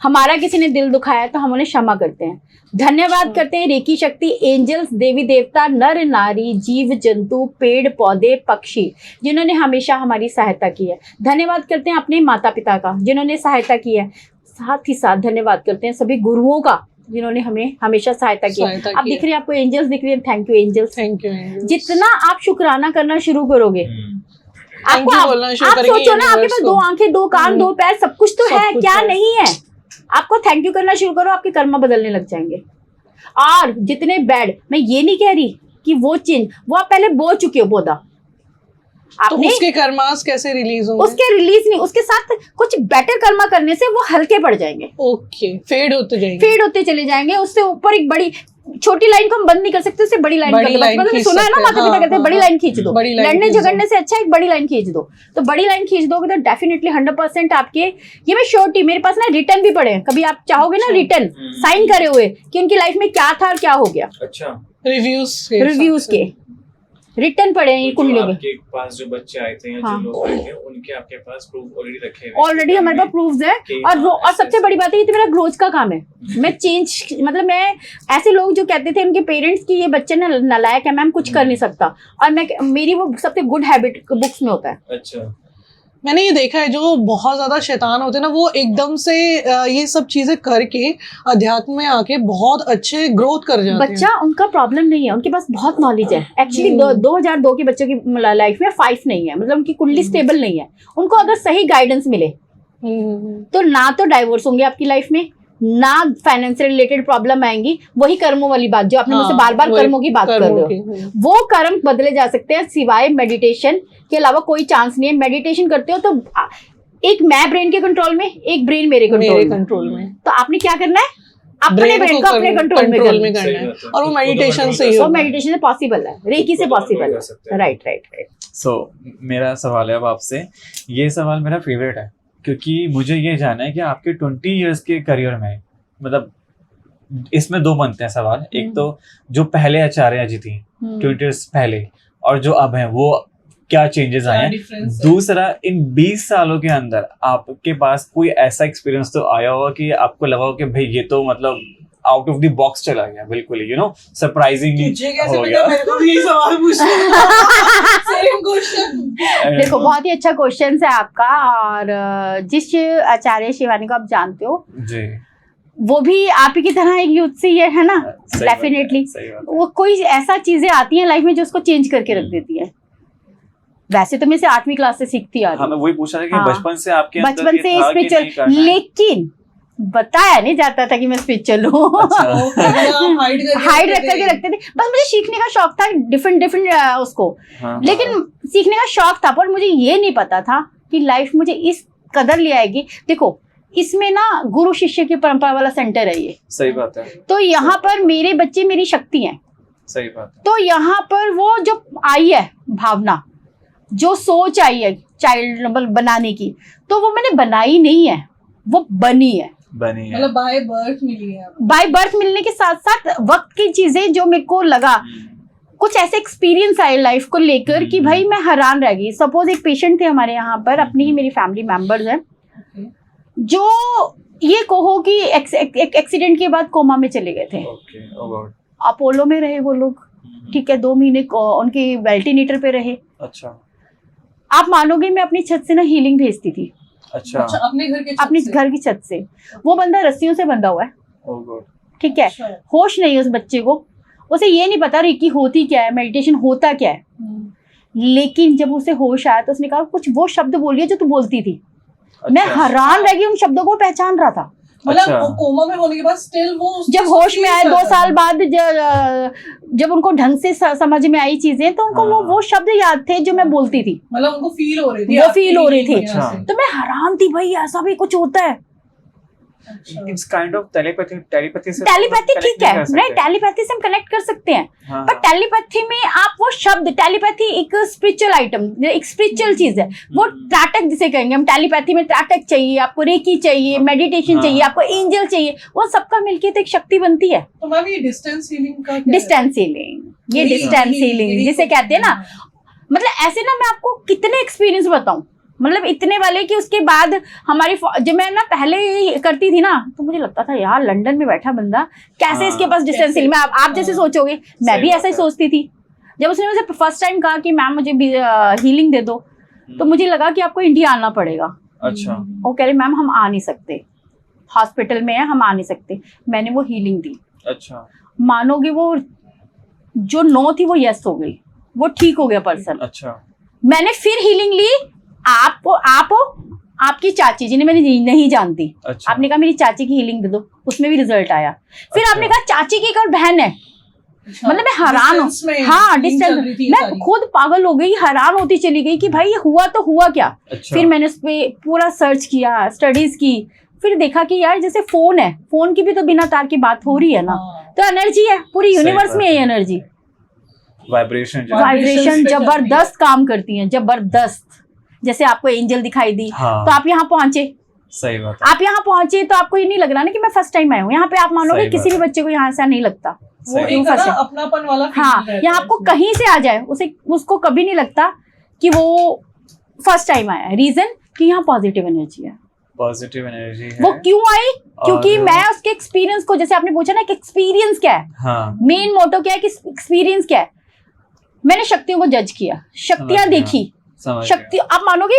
हमारा किसी ने दिल दुखाया तो हम उन्हें क्षमा करते हैं, धन्यवाद करते हैं। रेकी शक्ति, एंजल्स, देवी देवता, नर नारी, जीव जंतु, पेड़ पौधे, पक्षी, जिन्होंने हमेशा हमारी सहायता की है। धन्यवाद करते हैं अपने माता पिता का जिन्होंने सहायता की है। साथ ही साथ धन्यवाद करते हैं सभी गुरुओं का जिन्होंने हमें हमेशा सहायता की है। अब दिख रही है आपको एंजल्स दिख रही है, thank you angels, thank you angels. जितना आप शुक्राना करना शुरू करोगे, आपको आप सोचो ना, आपके पास 2 आंखें, 2 कान, 2 पैर, सब कुछ तो है, क्या नहीं है। आपको थैंक यू करना शुरू करो, आपके कर्म बदलने लग जाएंगे। और जितने बैड, मैं ये नहीं कह रही कि वो चेंज, वो आप पहले बो चुके हो पौधा, तो उसके कर्मास कैसे रिलीज होंगे? उसके रिलीज नहीं, उसके साथ कुछ बेटर कर्मा करने से वो हल्के पड़ जाएंगे। ओके, फेड होते चले जाएंगे। उससे ऊपर एक बड़ी छोटी लाइन को हम बंद नहीं कर सकते, उससे बड़ी लाइन सुना है ना, माता पिता कहते हैं बड़ी लाइन खींच दो, लड़ने झगड़ने से अच्छा एक बड़ी लाइन खींच दो। तो बड़ी लाइन खींच दोगे तो डेफिनेटली 100% आपके, ये मैं श्योरिटी, मेरे पास ना रिटर्न भी पड़े हैं, कभी आप चाहोगे ना रिटर्न साइन करे हुए कि उनकी लाइफ में क्या था और क्या हो गया। अच्छा, रिव्यूज के रिटर्न पड़े हैं कुंडलियों में। आपके पास जो बच्चे आए थे या जो लोग आए थे, उनके आपके पास प्रूफ ऑलरेडी रखे हैं? ऑलरेडी हमारे पास प्रूफ्स है। और सबसे बड़ी बात है, ये तो मेरा रोज का काम है। मैं चेंज, मतलब मैं ऐसे लोग जो कहते थे उनके पेरेंट्स की ये बच्चे ना नालायक है मैम, कुछ कर नहीं सकता, और मैं, मेरी वो सबसे गुड हैबिट बुक्स में होता है। अच्छा, मैंने ये देखा है जो बहुत ज्यादा शैतान होते हैं ना, वो एकदम से ये सब चीजें करके अध्यात्म में आके बहुत अच्छे ग्रोथ कर जाते हैं। बच्चा उनका प्रॉब्लम नहीं है, उनके पास बहुत नॉलेज है। एक्चुअली 2002 के बच्चों की लाइफ में 5 नहीं है, मतलब उनकी कुंडली स्टेबल नहीं है। उनको अगर सही गाइडेंस मिले तो ना तो डाइवोर्स होंगे आपकी लाइफ में, ना फाइनेंस रिलेटेड प्रॉब्लम आएंगी। वही कर्मों वाली बात जो आपने मुझसे बार बार कर्मों की बात कर रहे हो, वो कर्म बदले जा सकते हैं सिवाय मेडिटेशन के अलावा कोई चांस नहीं है। मेडिटेशन करते हो तो एक मैं ब्रेन के कंट्रोल में, एक ब्रेन मेरे कंट्रोल में। तो आपने क्या करना है, अपने ब्रेन को अपने कंट्रोल में करना है, और वो मेडिटेशन से ही होता है। मेडिटेशन से पॉसिबल है, रेकी से पॉसिबल है। राइट। सो मेरा सवाल है अब आपसे, ये सवाल मेरा फेवरेट है क्योंकि मुझे ये जानना है कि आपके 20 इयर्स के करियर में, मतलब इसमें 2 बनते हैं सवाल। एक तो जो पहले आचार्य जी थी 20 इयर्स पहले और जो अब हैं, वो क्या चेंजेस आए हैं। दूसरा, इन 20 सालों के अंदर आपके पास कोई ऐसा एक्सपीरियंस तो आया होगा कि आपको लगा हो कि भाई ये तो मतलब आउट ऑफ द बॉक्स चला गया, बिल्कुल यू नो सरप्राइजिंगली हो गया। मेरे को भी ये सवाल पूछना सेम क्वेश्चन। देखो बहुत ही अच्छा क्वेश्चन है आपका, और जिस आचार्य शिवानी को आप जानते हो जी, वो भी आप ही की तरह एक यूथ से है ना, डेफिनेटली। वो कोई ऐसा चीजें आती हैं लाइफ में जो उसको चेंज करके रख देती है। वैसे तो मैं से 8वीं क्लास से सीखती आ रही हूँ। मैं वही पूछ रहा था कि बचपन से आपके अंदर बचपन से स्पिरिचुअल, लेकिन बताया नहीं जाता था कि मैं स्पिरिचुअल हूँ। हाइड रख करके रखते थे। बस मुझे सीखने का शौक था, डिफरेंट उसको, लेकिन सीखने का शौक था, पर मुझे ये नहीं पता था कि लाइफ मुझे इस कदर ले आएगी। देखो इसमें ना गुरु शिष्य की परंपरा वाला सेंटर है ये। सही बात है। तो यहाँ पर मेरे बच्चे मेरी शक्ति हैं। सही बात है। तो यहाँ पर वो जो आई है भावना, जो सोच आई है चाइल्ड बनाने की, तो वो मैंने बनाई नहीं है, वो बनी है, मतलब बाय बर्थ मिली है। बाय बर्थ मिलने के साथ साथ वक्त की चीजें जो मेरे को लगा, कुछ ऐसे एक्सपीरियंस आए लाइफ को लेकर कि भाई मैं हैरान रह गई। सपोज एक पेशेंट थे हमारे यहाँ पर, अपनी ही मेरी फैमिली मेंबर्स हैं, जो ये कहो कि एक्सीडेंट के बाद कोमा में चले गए थे। अपोलो में रहे वो लोग, ठीक है, 2 महीने उनकी वेंटिलेटर पे रहे। अच्छा। आप मानोगे मैं अपनी छत से ना हीलिंग भेजती थी। अच्छा, अपने घर की छत से। वो बंदा रस्सियों से बंधा हुआ है, ठीक है, होश नहीं है उस बच्चे को, उसे ये नहीं पता रेकी होती क्या है, मेडिटेशन होता क्या है। लेकिन जब उसे होश आया तो उसने कहा कुछ वो शब्द बोलिए जो तू बोलती थी। मैं हैरान रह गई, उन शब्दों को पहचान रहा था। मतलब कोमा में होने के बाद स्टिल वो जब होश में आए 2 साल बाद, जब उनको ढंग से समझ में आई चीजें, तो उनको वो शब्द याद थे जो मैं बोलती थी। मतलब उनको फील हो रही थी, वो फील हो रही थी। तो मैं हैरान थी, भाई ऐसा भी कुछ होता है। It's kind of telepathy से ठीक है, नहीं टेलीपैथी से हम कनेक्ट कर सकते हैं, पर टेलीपैथी में आप वो शब्द, टेलीपैथी एक स्पिरिचुअल आइटम, एक स्पिरिचुअल चीज है, वो त्राटक जिसे कहेंगे हम। टेलीपैथी में त्राटक चाहिए आपको, रेकी चाहिए, मेडिटेशन चाहिए आपको, एंजल चाहिए, वो सबका मिलके तो एक शक्ति बनती है। तो मैम ये डिस्टेंस हीलिंग का डिस्टेंस हीलिंग जिसे कहते हैं ना, मतलब ऐसे ना मैं आपको कितने एक्सपीरियंस बताऊं, मतलब इतने वाले कि उसके बाद हमारी, जब मैं ना पहले करती थी ना, तो मुझे लगता था यार लंदन में बैठा बंदा कैसे इसके पास डिस्टेंस हीलिंग में, आप जैसे सोचोगे मैं भी ऐसा ही सोचती थी। जब उसने मुझे फर्स्ट टाइम कहा कि मैम मुझे हीलिंग दे दो, तो मुझे लगा कि आपको इंडिया आना पड़ेगा। अच्छा। वो कह रहे मैम हम आ नहीं सकते, हॉस्पिटल में है, हम आ नहीं सकते। मैंने वो हीलिंग दी। अच्छा। मानोगे वो जो नो थी वो यस हो गई, वो ठीक हो गया पर्सन। अच्छा। मैंने फिर हीलिंग ली। आपकी चाची जिन्हें मैंने नहीं जानती, अच्छा। आपने कहा मेरी चाची की हीलिंग दे दो, उसमें भी रिजल्ट आया। फिर अच्छा। आपने कहा चाची की एक और बहन है। अच्छा। मतलब मैं हैरान हूँ। हाँ, डिस्टेंस, मैं खुद पागल हो गई, हैरान होती चली गई कि भाई ये हुआ तो हुआ क्या। अच्छा। फिर मैंने उस पर पूरा सर्च किया, स्टडीज की, फिर देखा कि यार जैसे फोन है, फोन की भी तो बिना तार की बात हो रही है ना, तो एनर्जी है, पूरी यूनिवर्स में है एनर्जी, वाइब्रेशन जबरदस्त काम करती है, जबरदस्त। जैसे आपको एंजल दिखाई दी, हाँ। तो आप यहाँ पहुंचे, सही बात। आप यहाँ पहुंचे तो आपको ये नहीं लग रहा ना कि मैं फर्स्ट टाइम आया हूँ यहाँ पे। आप मानोगे किसी भी बच्चे को यहाँ से नहीं लगता, वो एक अपनापन वाला, हाँ, यहाँ आपको कहीं से आ जाए उसको कभी नहीं लगता कि वो फर्स्ट टाइम आया है। रीजन कि यहाँ पॉजिटिव एनर्जी है, पॉजिटिव एनर्जी है। वो क्यों आई? क्योंकि मैं उसके एक्सपीरियंस को, जैसे आपने पूछा ना कि एक्सपीरियंस क्या है, हाँ। मेन मोटो क्या है कि एक्सपीरियंस क्या है। मैंने शक्तियों को जज किया, शक्तियां देखी, शक्ति, आप मानोगे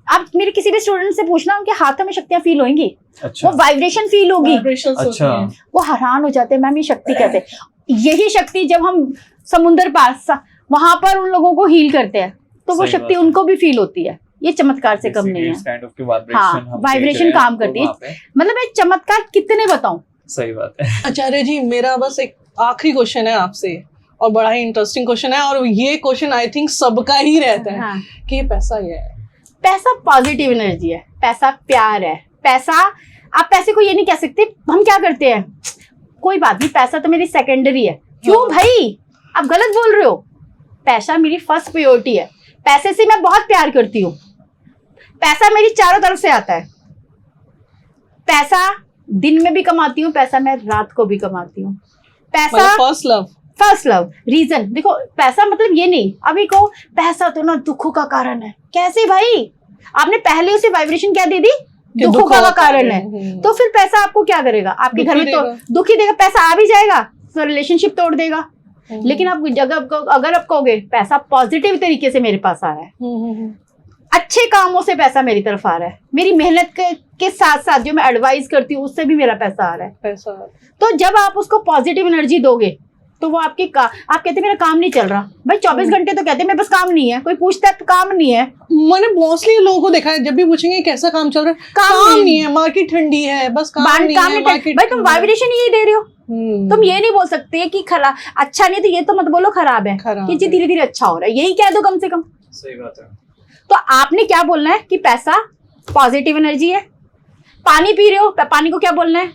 आप मेरे किसी भी स्टूडेंट से पूछना, उनके हाथों में शक्तियां फील होंगी, अच्छा वो वाइब्रेशन फील होगी, Vibrations होती अच्छा हैं। वो हैरान हो जाते हैं मैम ये शक्ति कैसे। यही शक्ति जब हम समुंदर पास वहां पर उन लोगों को हील करते हैं तो वो सही शक्ति बात है। उनको भी फील होती है। ये चमत्कार से कम नहीं है। काइंड ऑफ की वाइब्रेशन हाँ, हम vibration देख रहे हैं, काम तो करती है। वहाँ पे मतलब मैं चमत्कार कितने बताऊं। सही बात है। आचार्य जी, मेरा बस एक आखिरी क्वेश्चन है आपसे, और बड़ा ही इंटरेस्टिंग क्वेश्चन है, और ये क्वेश्चन आई थिंक सबका ही रहता है हाँ। कि ये पैसा क्या है? पैसा पॉजिटिव एनर्जी है, पैसा प्यार है। पैसा, आप पैसे को ये नहीं कह सकते, हम क्या करते हैं, कोई बात नहीं पैसा तो मेरी सेकेंडरी है। क्यों भाई, आप गलत बोल रहे हो। पैसा मेरी फर्स्ट प्रायोरिटी है। पैसे से मैं बहुत प्यार करती हूँ। पैसा मेरी चारों तरफ से आता है। पैसा दिन में भी कमाती हूँ, पैसा मैं रात को भी कमाती हूँ। पैसा मतलब first love. First love reason. देखो पैसा मतलब ये नहीं अभी को पैसा तो ना दुखों का कारण है। कैसे भाई, आपने पहले उसे वाइब्रेशन क्या दे दी, कि दुखों का कारण है। हम्म। तो फिर पैसा आपको क्या करेगा, आपके घर दुखी में तो देगा। दुखी देगा। पैसा आ भी जाएगा तो रिलेशनशिप तोड़ देगा। लेकिन आप अगर आप कहोगे पैसा पॉजिटिव तरीके से मेरे पास आ रहा है, अच्छे कामों से पैसा मेरी तरफ आ रहा है, मेरी मेहनत के साथ साथ जो मैं एडवाइस करती हूँ उससे भी मेरा पैसा आ रहा है, पैसा। तो जब आप उसको पॉजिटिव एनर्जी दोगे तो वो आप कहते हैं मेरा काम नहीं चल रहा। भाई 24 घंटे तो कहते हैं मेरे पास काम नहीं है, कोई पूछता है तो काम नहीं है। मैंने मोस्टली लोगों को देखा है, जब भी पूछेंगे कैसा काम चल रहा है, काम नहीं है, मार्केट ठंडी है, बस काम नहीं है, मार्केट। भाई तुम वाइब्रेशन यही दे रहे हो। तुम ये नहीं बोल सकते कि खराब अच्छा नहीं, तो ये तो मत बोलो खराब है, कि जी धीरे धीरे अच्छा हो रहा है, यही कह दो कम से कम। सही बात है। तो आपने क्या बोलना है कि पैसा पॉजिटिव एनर्जी है। पानी पी रहे हो, पानी को क्या बोलना है,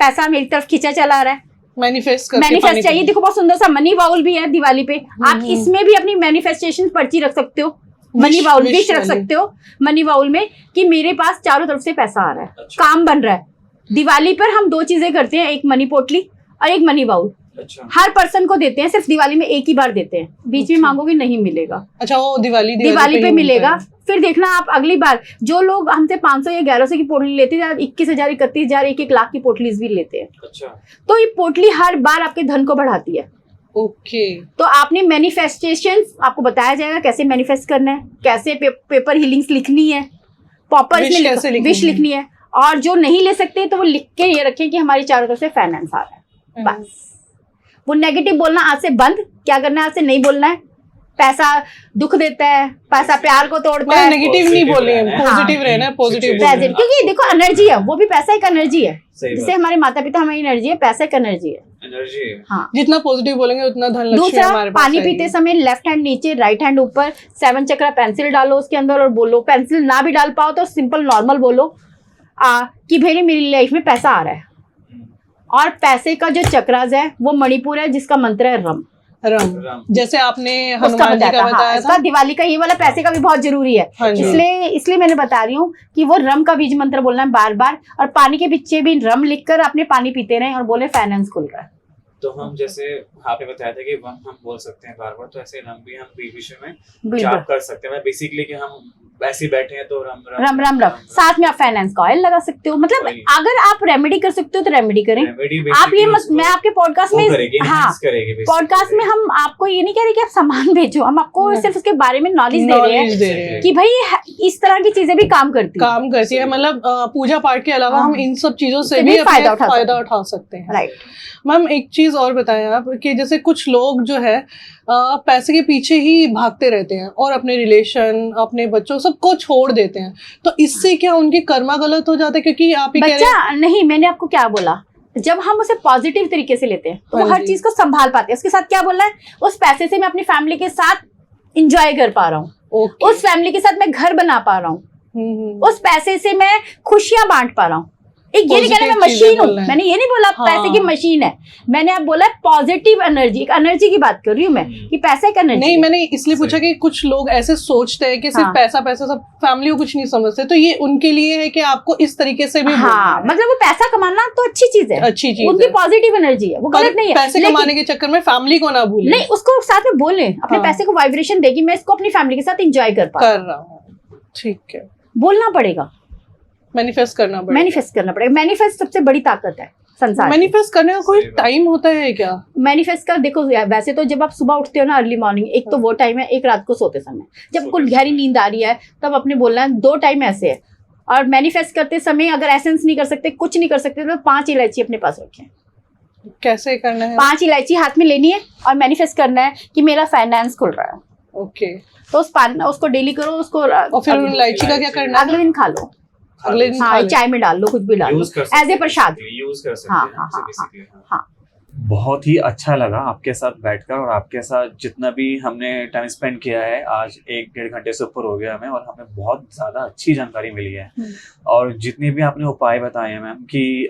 पैसा मेरी तरफ खींचा चला रहा है। मैनिफेस्ट करके मैनिफेस्ट चाहिए। देखो बहुत सुंदर सा मनी बाउल भी है दिवाली पे, आप इसमें भी अपनी मैनिफेस्टेशन पर्ची रख सकते हो। मनी बाउल विश रख सकते हो मनी बाउल में कि मेरे पास चारों तरफ से पैसा आ रहा है, अच्छा। काम बन रहा है। दिवाली पर हम 2 चीजें करते हैं, एक मनी पोटली और एक मनी बाउल। अच्छा। हर पर्सन को देते हैं, सिर्फ दिवाली में एक ही बार देते हैं, बीच में मांगोगे नहीं मिलेगा। अच्छा, वो दिवाली दिवाली पे ही मिलेगा। मिलता है। फिर देखना आप अगली बार जो लोग हमसे 500 या 1100 की पोटली लेते हैं, 21,000 31,000 1 लाख की पोटलीज भी लेते हैं। अच्छा। तो ये पोटली हर बार आपके धन को बढ़ाती है। ओके। तो आपने मैनिफेस्टेशन, आपको बताया जाएगा कैसे मैनिफेस्ट करना है, कैसे पेपर हीलिंग्स लिखनी है, प्रॉपर Wish कैसे लिखनी विश है। लिखनी है। और जो नहीं ले सकते तो वो लिख के ये रखें कि हमारी चारों तरफ से फाइनेंस आ रहा है। बस वो नेगेटिव बोलना आज से बंद। क्या करना है, आज से नहीं बोलना है। पैसा दुख देता है, पैसा प्यार को तोड़ता है। नेगेटिव नहीं बोल रही है, Positive पॉजिटिव रहना है। रहना है, पॉजिटिव Situation बोलना है। प्रेजेंट, क्योंकि देखो एनर्जी है, वो भी पैसा एक एनर्जी है। सही बात। जैसे हमारे माता पिता हमारी एनर्जी है, पैसा एक एनर्जी है। एनर्जी। हाँ। जितना पॉजिटिव बोलेंगे उतना धन लक्ष्मी दूसरा, हमारे पास पानी आएगी। पीते समय लेफ्ट हैंड नीचे राइट हैंड ऊपर, 7 चक्रा पेंसिल डालो उसके अंदर और बोलो। पेंसिल ना भी डाल पाओ तो सिंपल नॉर्मल बोलो कि भाई मेरी लाइफ में पैसा आ रहा है। और पैसे का जो चक्रास है वो मणिपुर है, जिसका मंत्र है रम। रम, जैसे आपने उसका हनुमान जी का बताया इसका था। दिवाली का ये वाला पैसे का भी बहुत जरूरी है। हाँ जी। इसलिए मैंने बता रही हूँ कि वो रम का बीज मंत्र बोलना है बार बार, और पानी के पीछे भी रम लिखकर अपने पानी पीते रहें और बोले फाइनेंस खुल रहा है। तो हम जैसे आपने बताया था कि हम बोल सकते हैं बार बार, तो ऐसे रम भी हम बीच में बिल्कुल जाप कर सकते हैं। बेसिकली कि हम ऐसे ही बैठे हैं तो रम रम रम रम, साथ में आप फाइनेंस का ऑयल लगा सकते हो। मतलब वही। अगर आप रेमेडी कर सकते हो तो रेमेडी करें। रेमेडी आप ये मैं आपके पॉडकास्ट में हाँ पॉडकास्ट में हम आपको ये नहीं कह रहे कि आप सामान बेचो, हम आपको सिर्फ उसके बारे में नॉलेज दे रहे हैं कि भाई इस तरह की चीजें भी काम करती है। मतलब पूजा पाठ के अलावा हाँ। हम इन सब चीजों से से भी भी अपने फायदा फायदा उठा सकते हैं। राइट। मैम एक चीज और बताएं आप कि जैसे कुछ लोग जो है पैसे के पीछे ही भागते रहते हैं और अपने रिलेशन, अपने बच्चों सबको छोड़ देते हैं, तो इससे क्या उनकी कर्मा गलत हो जाता है? क्योंकि आप ही कह रहे हैं बच्चा नहीं, मैंने आपको क्या बोला, जब हम उसे पॉजिटिव तरीके से लेते हैं तो वो हाँ हर जी। चीज को संभाल पाते हैं। उसके साथ क्या बोलना है, उस पैसे से मैं अपनी फैमिली के साथ इंजॉय कर पा रहा हूँ, ओके। उस फैमिली के साथ मैं घर बना पा रहा हूँ, उस पैसे से मैं खुशियां बांट पा रहा हूँ। एक ये नहीं कहना मैं Positive चीजें मशीन हूँ, बोलना है। मैंने ये नहीं बोला हाँ। पैसे की मशीन है, मैंने आप बोला पॉजिटिव एनर्जी, एक एनर्जी की बात कर रही हूँ मैं कि पैसा एक एनर्जी नहीं, मैंने इसलिए पूछा कि कुछ लोग ऐसे सोचते हैं कि सिर्फ हाँ। पैसा पैसा, सब फैमिली को कुछ नहीं समझते, तो ये उनके लिए है कि आपको इस तरीके से भी बोलना हाँ, है। मतलब वो पैसा कमाना तो अच्छी चीज है, अच्छी चीज उनकी है। पॉजिटिव एनर्जी है, वो पर गलत नहीं है। पैसे लेकिन- कमाने के चक्कर में फैमिली को ना भूलें। नहीं, उसको साथ में बोलें, अपने हाँ। पैसे को वाइब्रेशन देगी, मैं इसको अपनी फैमिली के साथ एंजॉय कर पा कर रहा हूँ, ठीक है। बोलना पड़ेगा, मैनिफेस्ट करना पड़ेगा। मैनिफेस्ट करना पड़ेगा। मैनिफेस्ट सबसे बड़ी ताकत है। संसार। मैनिफेस्ट करने का कोई सही बात। टाइम होता है क्या? मैनिफेस्ट का देखो, वैसे तो जब आप सुबह उठते हो ना अर्ली मॉर्निंग, एक तो वो टाइम है, एक रात को सोते समय, जब कुल गहरी नींद आ रही है तब अपने बोलना है, 2 टाइम ऐसे है। और मैनिफेस्ट करते समय अगर एसेंस नहीं कर सकते, कुछ नहीं कर सकते, तो 5 इलायची अपने पास रखें। कैसे करना है? 5 इलायची हाथ में लेनी है और मैनिफेस्ट करना है कि मेरा फाइनेंस खुल रहा है। ओके, तो उसको डेली करो, उसको और फिर उन इलायची का क्या करना है? अगले दिन खा लो, अगले दिन खा हाँ लो। चाय में डाल लो, कुछ भी डाल लो, यूज कर एज ए प्रसाद। यूज कर सकते हाँ, हैं हाँ, हाँ, basically, हाँ। हाँ। बहुत ही अच्छा लगा आपके साथ बैठकर, और आपके साथ जितना भी हमने टाइम स्पेंड किया है, आज 1-1.5 घंटे से ऊपर हो गया हमें, और हमें बहुत ज़्यादा अच्छी जानकारी मिली है। और जितने भी आपने उपाय बताए हैं मैम कि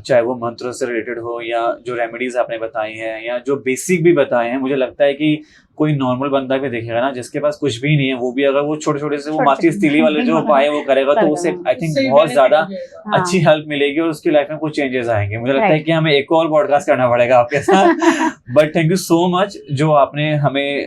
चाहे वो मंत्रों से रिलेटेड हो, या जो रेमेडीज आपने बताई हैं, या जो बेसिक भी बताए हैं, मुझे लगता है कि कोई नॉर्मल बंदा भी देखेगा ना, जिसके पास कुछ भी नहीं है, वो भी अगर वो छोटे छोटे से वो माचिस तीली वाले जो उपाय है वो करेगा, तो उसे आई थिंक उससे बहुत benefit ज्यादा हो जाएगा। हाँ। अच्छी हेल्प मिलेगी, और उसकी लाइफ में कुछ चेंजेस आएंगे। मुझे लगता है Right. कि हमें एक और पॉडकास्ट करना पड़ेगा आपके साथ। But thank you so much जो आपने हमें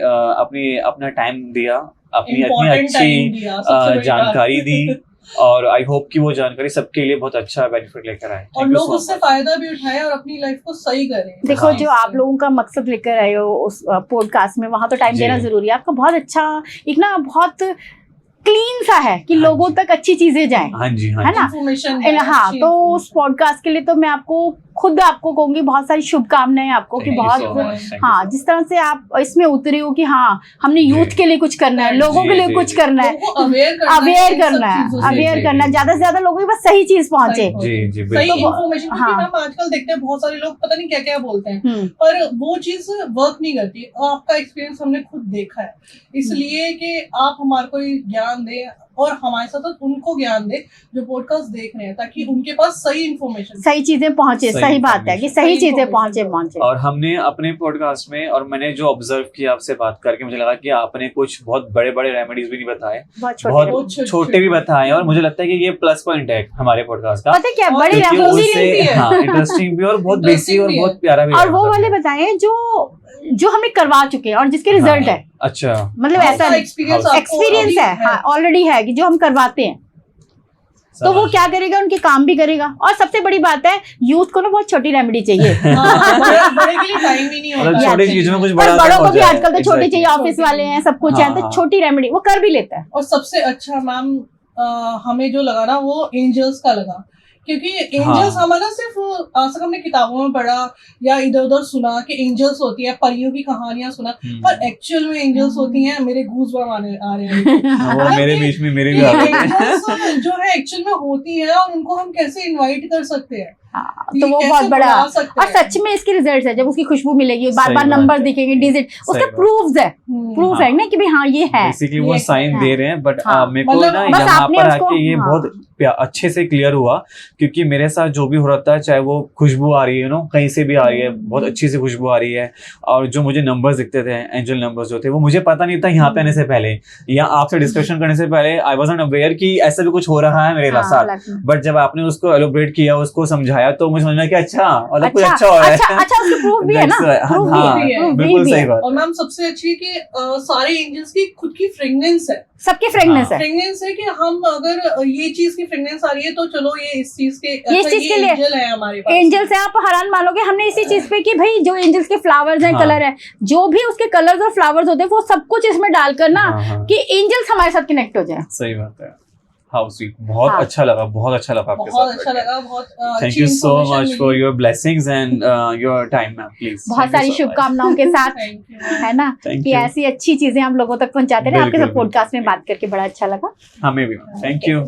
अपना टाइम दिया, अपनी इतनी Important time अच्छी दिया, सबसे बड़ी जानकारी बात। दी, और आई होप कि वो जानकारी सबके लिए बहुत अच्छा बेनिफिट लेकर आए। और Thank you लोग so उससे much. फायदा भी उठाएं और अपनी लाइफ को सही करें। देखो, हाँ। जो आप लोगों का मकसद लेकर आए हो उस पॉडकास्ट में, वहां तो टाइम जी। देना जरूरी है। आपका बहुत अच्छा, एक ना बहुत क्लीन सा है कि हाँ लोगों जी। तक अच्छी चीजें जाएं, हाँ जी, हाँ है जी। ना? Information हाँ, अच्छी तो उस information। पॉडकास्ट के लिए तो मैं खुद आपको कहूंगी बहुत सारी शुभकामनाएं आपको, कि Thank you बहुत so much. Thank you हाँ, so much. जिस तरह से आप इसमें उतरे हो कि हाँ हमने जी। यूथ के लिए कुछ करना है, जी, लोगों के लिए जी, कुछ जी। करना है, लोगों को अवेयर करना अवेयर इन सब करना है, चीजों से। अवेयर जी, करना है, जी, ज्यादा से ज्यादा लोगों के पास सही चीज पहुंचे। सही जी जी सही बिल्कुल। इन्फॉर्मेशन, क्योंकि हाँ। हम आजकल देखते हैं बहुत सारे लोग पता नहीं क्या क्या बोलते हैं, हम्म, पर वो चीज वर्क नहीं करती। आपका एक्सपीरियंस हमने खुद देखा है, इसलिए कि आप हमारे को ये ज्ञान दें और हमारे साथ साथ उनको ज्ञान दें जो पॉडकास्ट देख रहे हैं, ताकि उनके पास सही इन्फॉर्मेशन। सही चीजें पहुंचे, सही सही बात है कि सही सही चीजें information पहुंचे। और हमने अपने पॉडकास्ट में, और मैंने जो ऑब्जर्व किया आपसे बात करके, मुझे लगा कि आपने कुछ बहुत बड़े बड़े रेमेडीज भी नहीं बताए, बहुत छोटे बहुत छोटे- छोटे भी बताए, और मुझे लगता है कि ये प्लस पॉइंट है हमारे पॉडकास्ट का, पता है क्या, और बड़े क्योंकि interesting रेफरेंस भी उससे है। हाँ इंटरेस्टिंग भी, और बहुत Interesting बेसिक और भी बहुत है। प्यारा भी और है, वो मतलब। वाले बताएं जो हमने करवा चुके हैं और जिसके रिजल्ट हाँ, है, अच्छा, मतलब हाँ, ऐसा उसका नहीं, एक्सपीरियंस हाँ, आपको एक्सपीरियंस अभी है, हाँ ऑलरेडी है कि जो हम करवाते हैं, तो वो समझ क्या करेगा, उनके काम भी करेगा। और सबसे बड़ी बात है, यूथ को ना बहुत छोटी रेमेडी चाहिए। हाँ, बड़े के लिए टाइम ही नहीं मतलब होता। छोटी चीजों में कुछ पर बड़ा बड़ों हो को भी जाए, आजकल तो छोटी exactly. चाहिए, ऑफिस वाले हैं, सब कुछ है, हाँ, तो हाँ। छोटी रेमेडी वो कर भी लेता है। और सबसे अच्छा मैम हमें जो लगा ना वो एंजल्स का लगा, क्योंकि एंजल्स हाँ। हमारा सिर्फ आज तक हमने किताबों में पढ़ा या इधर उधर सुना कि एंजल्स होती है, परियों की कहानियां सुना, पर एक्चुअल में एंजल्स होती हैं। मेरे गूज़बम्प आ रहे हैं हाँ, वो मेरे बीच में मेरे भी कि आ रहे हैं। एंजल्स जो है एक्चुअल में होती हैं, और उनको हम कैसे इन्वाइट कर सकते हैं, हाँ, ये तो वो कैसे बहुत बड़ा, बुला सकते और हैं। सच में इसके रिजल्ट है, जब उसकी खुशबू मिलेगी, बार सही बार बात नंबर है। दिखेंगे, डिजिट, उसके बात। प्रूफ्स है, प्रूफ हाँ। है ना कि भाई हाँ ये है। बेसिकली वो ये साइन है। दे रहे हैं, बट हाँ, मेरे को मतलब ना बस यहाँ आपने पर उसको- आके ये हाँ। बहुत अच्छे से क्लियर हुआ, क्योंकि मेरे साथ जो भी हो रहा था, चाहे वो खुशबू आ रही है नो कहीं से भी आ रही है, बहुत अच्छी सी खुशबू आ रही है, और जो मुझे नंबर्स दिखते थे, एंजल नंबर्स जो थे, वो मुझे पता नहीं था यहाँ पे आने से पहले, या आपसे डिस्कशन करने से पहले आई वाज़न्ट अवेयर कि ऐसा भी कुछ हो रहा है मेरे हाँ, साथ। लग- बट जब आपने उसको एलोब्रेट किया, उसको समझाया, तो मुझे समझ में कि अच्छा, मतलब कुछ अच्छा अच्छा हो रहा है। अच्छा उसके प्रूफ भी है ना, That's right. प्रूफ हाँ, भी है, proof बिल्कुल भी सही है। बात। और मैम सबसे अच्छी है कि सारे एंजल्स की खुद की फ्रेगनेंस है, सबके फ्रेगनेंस है, फ्रेगनेंस है कि हम अगर ये चीज की फ्रेगनेंस आ रही है तो चलो ये इस चीज के इस चीज के लिए एंजल है हमारे पास। एंजल से आप हैरान मानोगे, हमने इसी चीज पे कि भाई जो एंजल्स के फ्लावर्स हैं, हाँ। कलर है, जो भी उसके कलर्स और फ्लावर्स होते हैं, वो सब कुछ इसमें डालकर ना हाँ, हाँ। कि एंजल्स हमारे साथ कनेक्ट हो जाए। सही बात है। हाउ स्वीट, बहुत हाँ। अच्छा लगा, बहुत अच्छा लगा आपके बहुत साथ अच्छा बैठ के। लगा, बहुत थैंक अच्छी यू सो information मच मिली। For your blessings and your time ma'am, please. बहुत सारी शुभकामनाओं के साथ, Thank you. है ना, Thank कि you. ऐसी अच्छी चीजें हम लोगों तक पहुंचाते रहे। आपके बिल्कुल, साथ पॉडकास्ट में बात करके बड़ा अच्छा लगा। हमें भी, थैंक यू।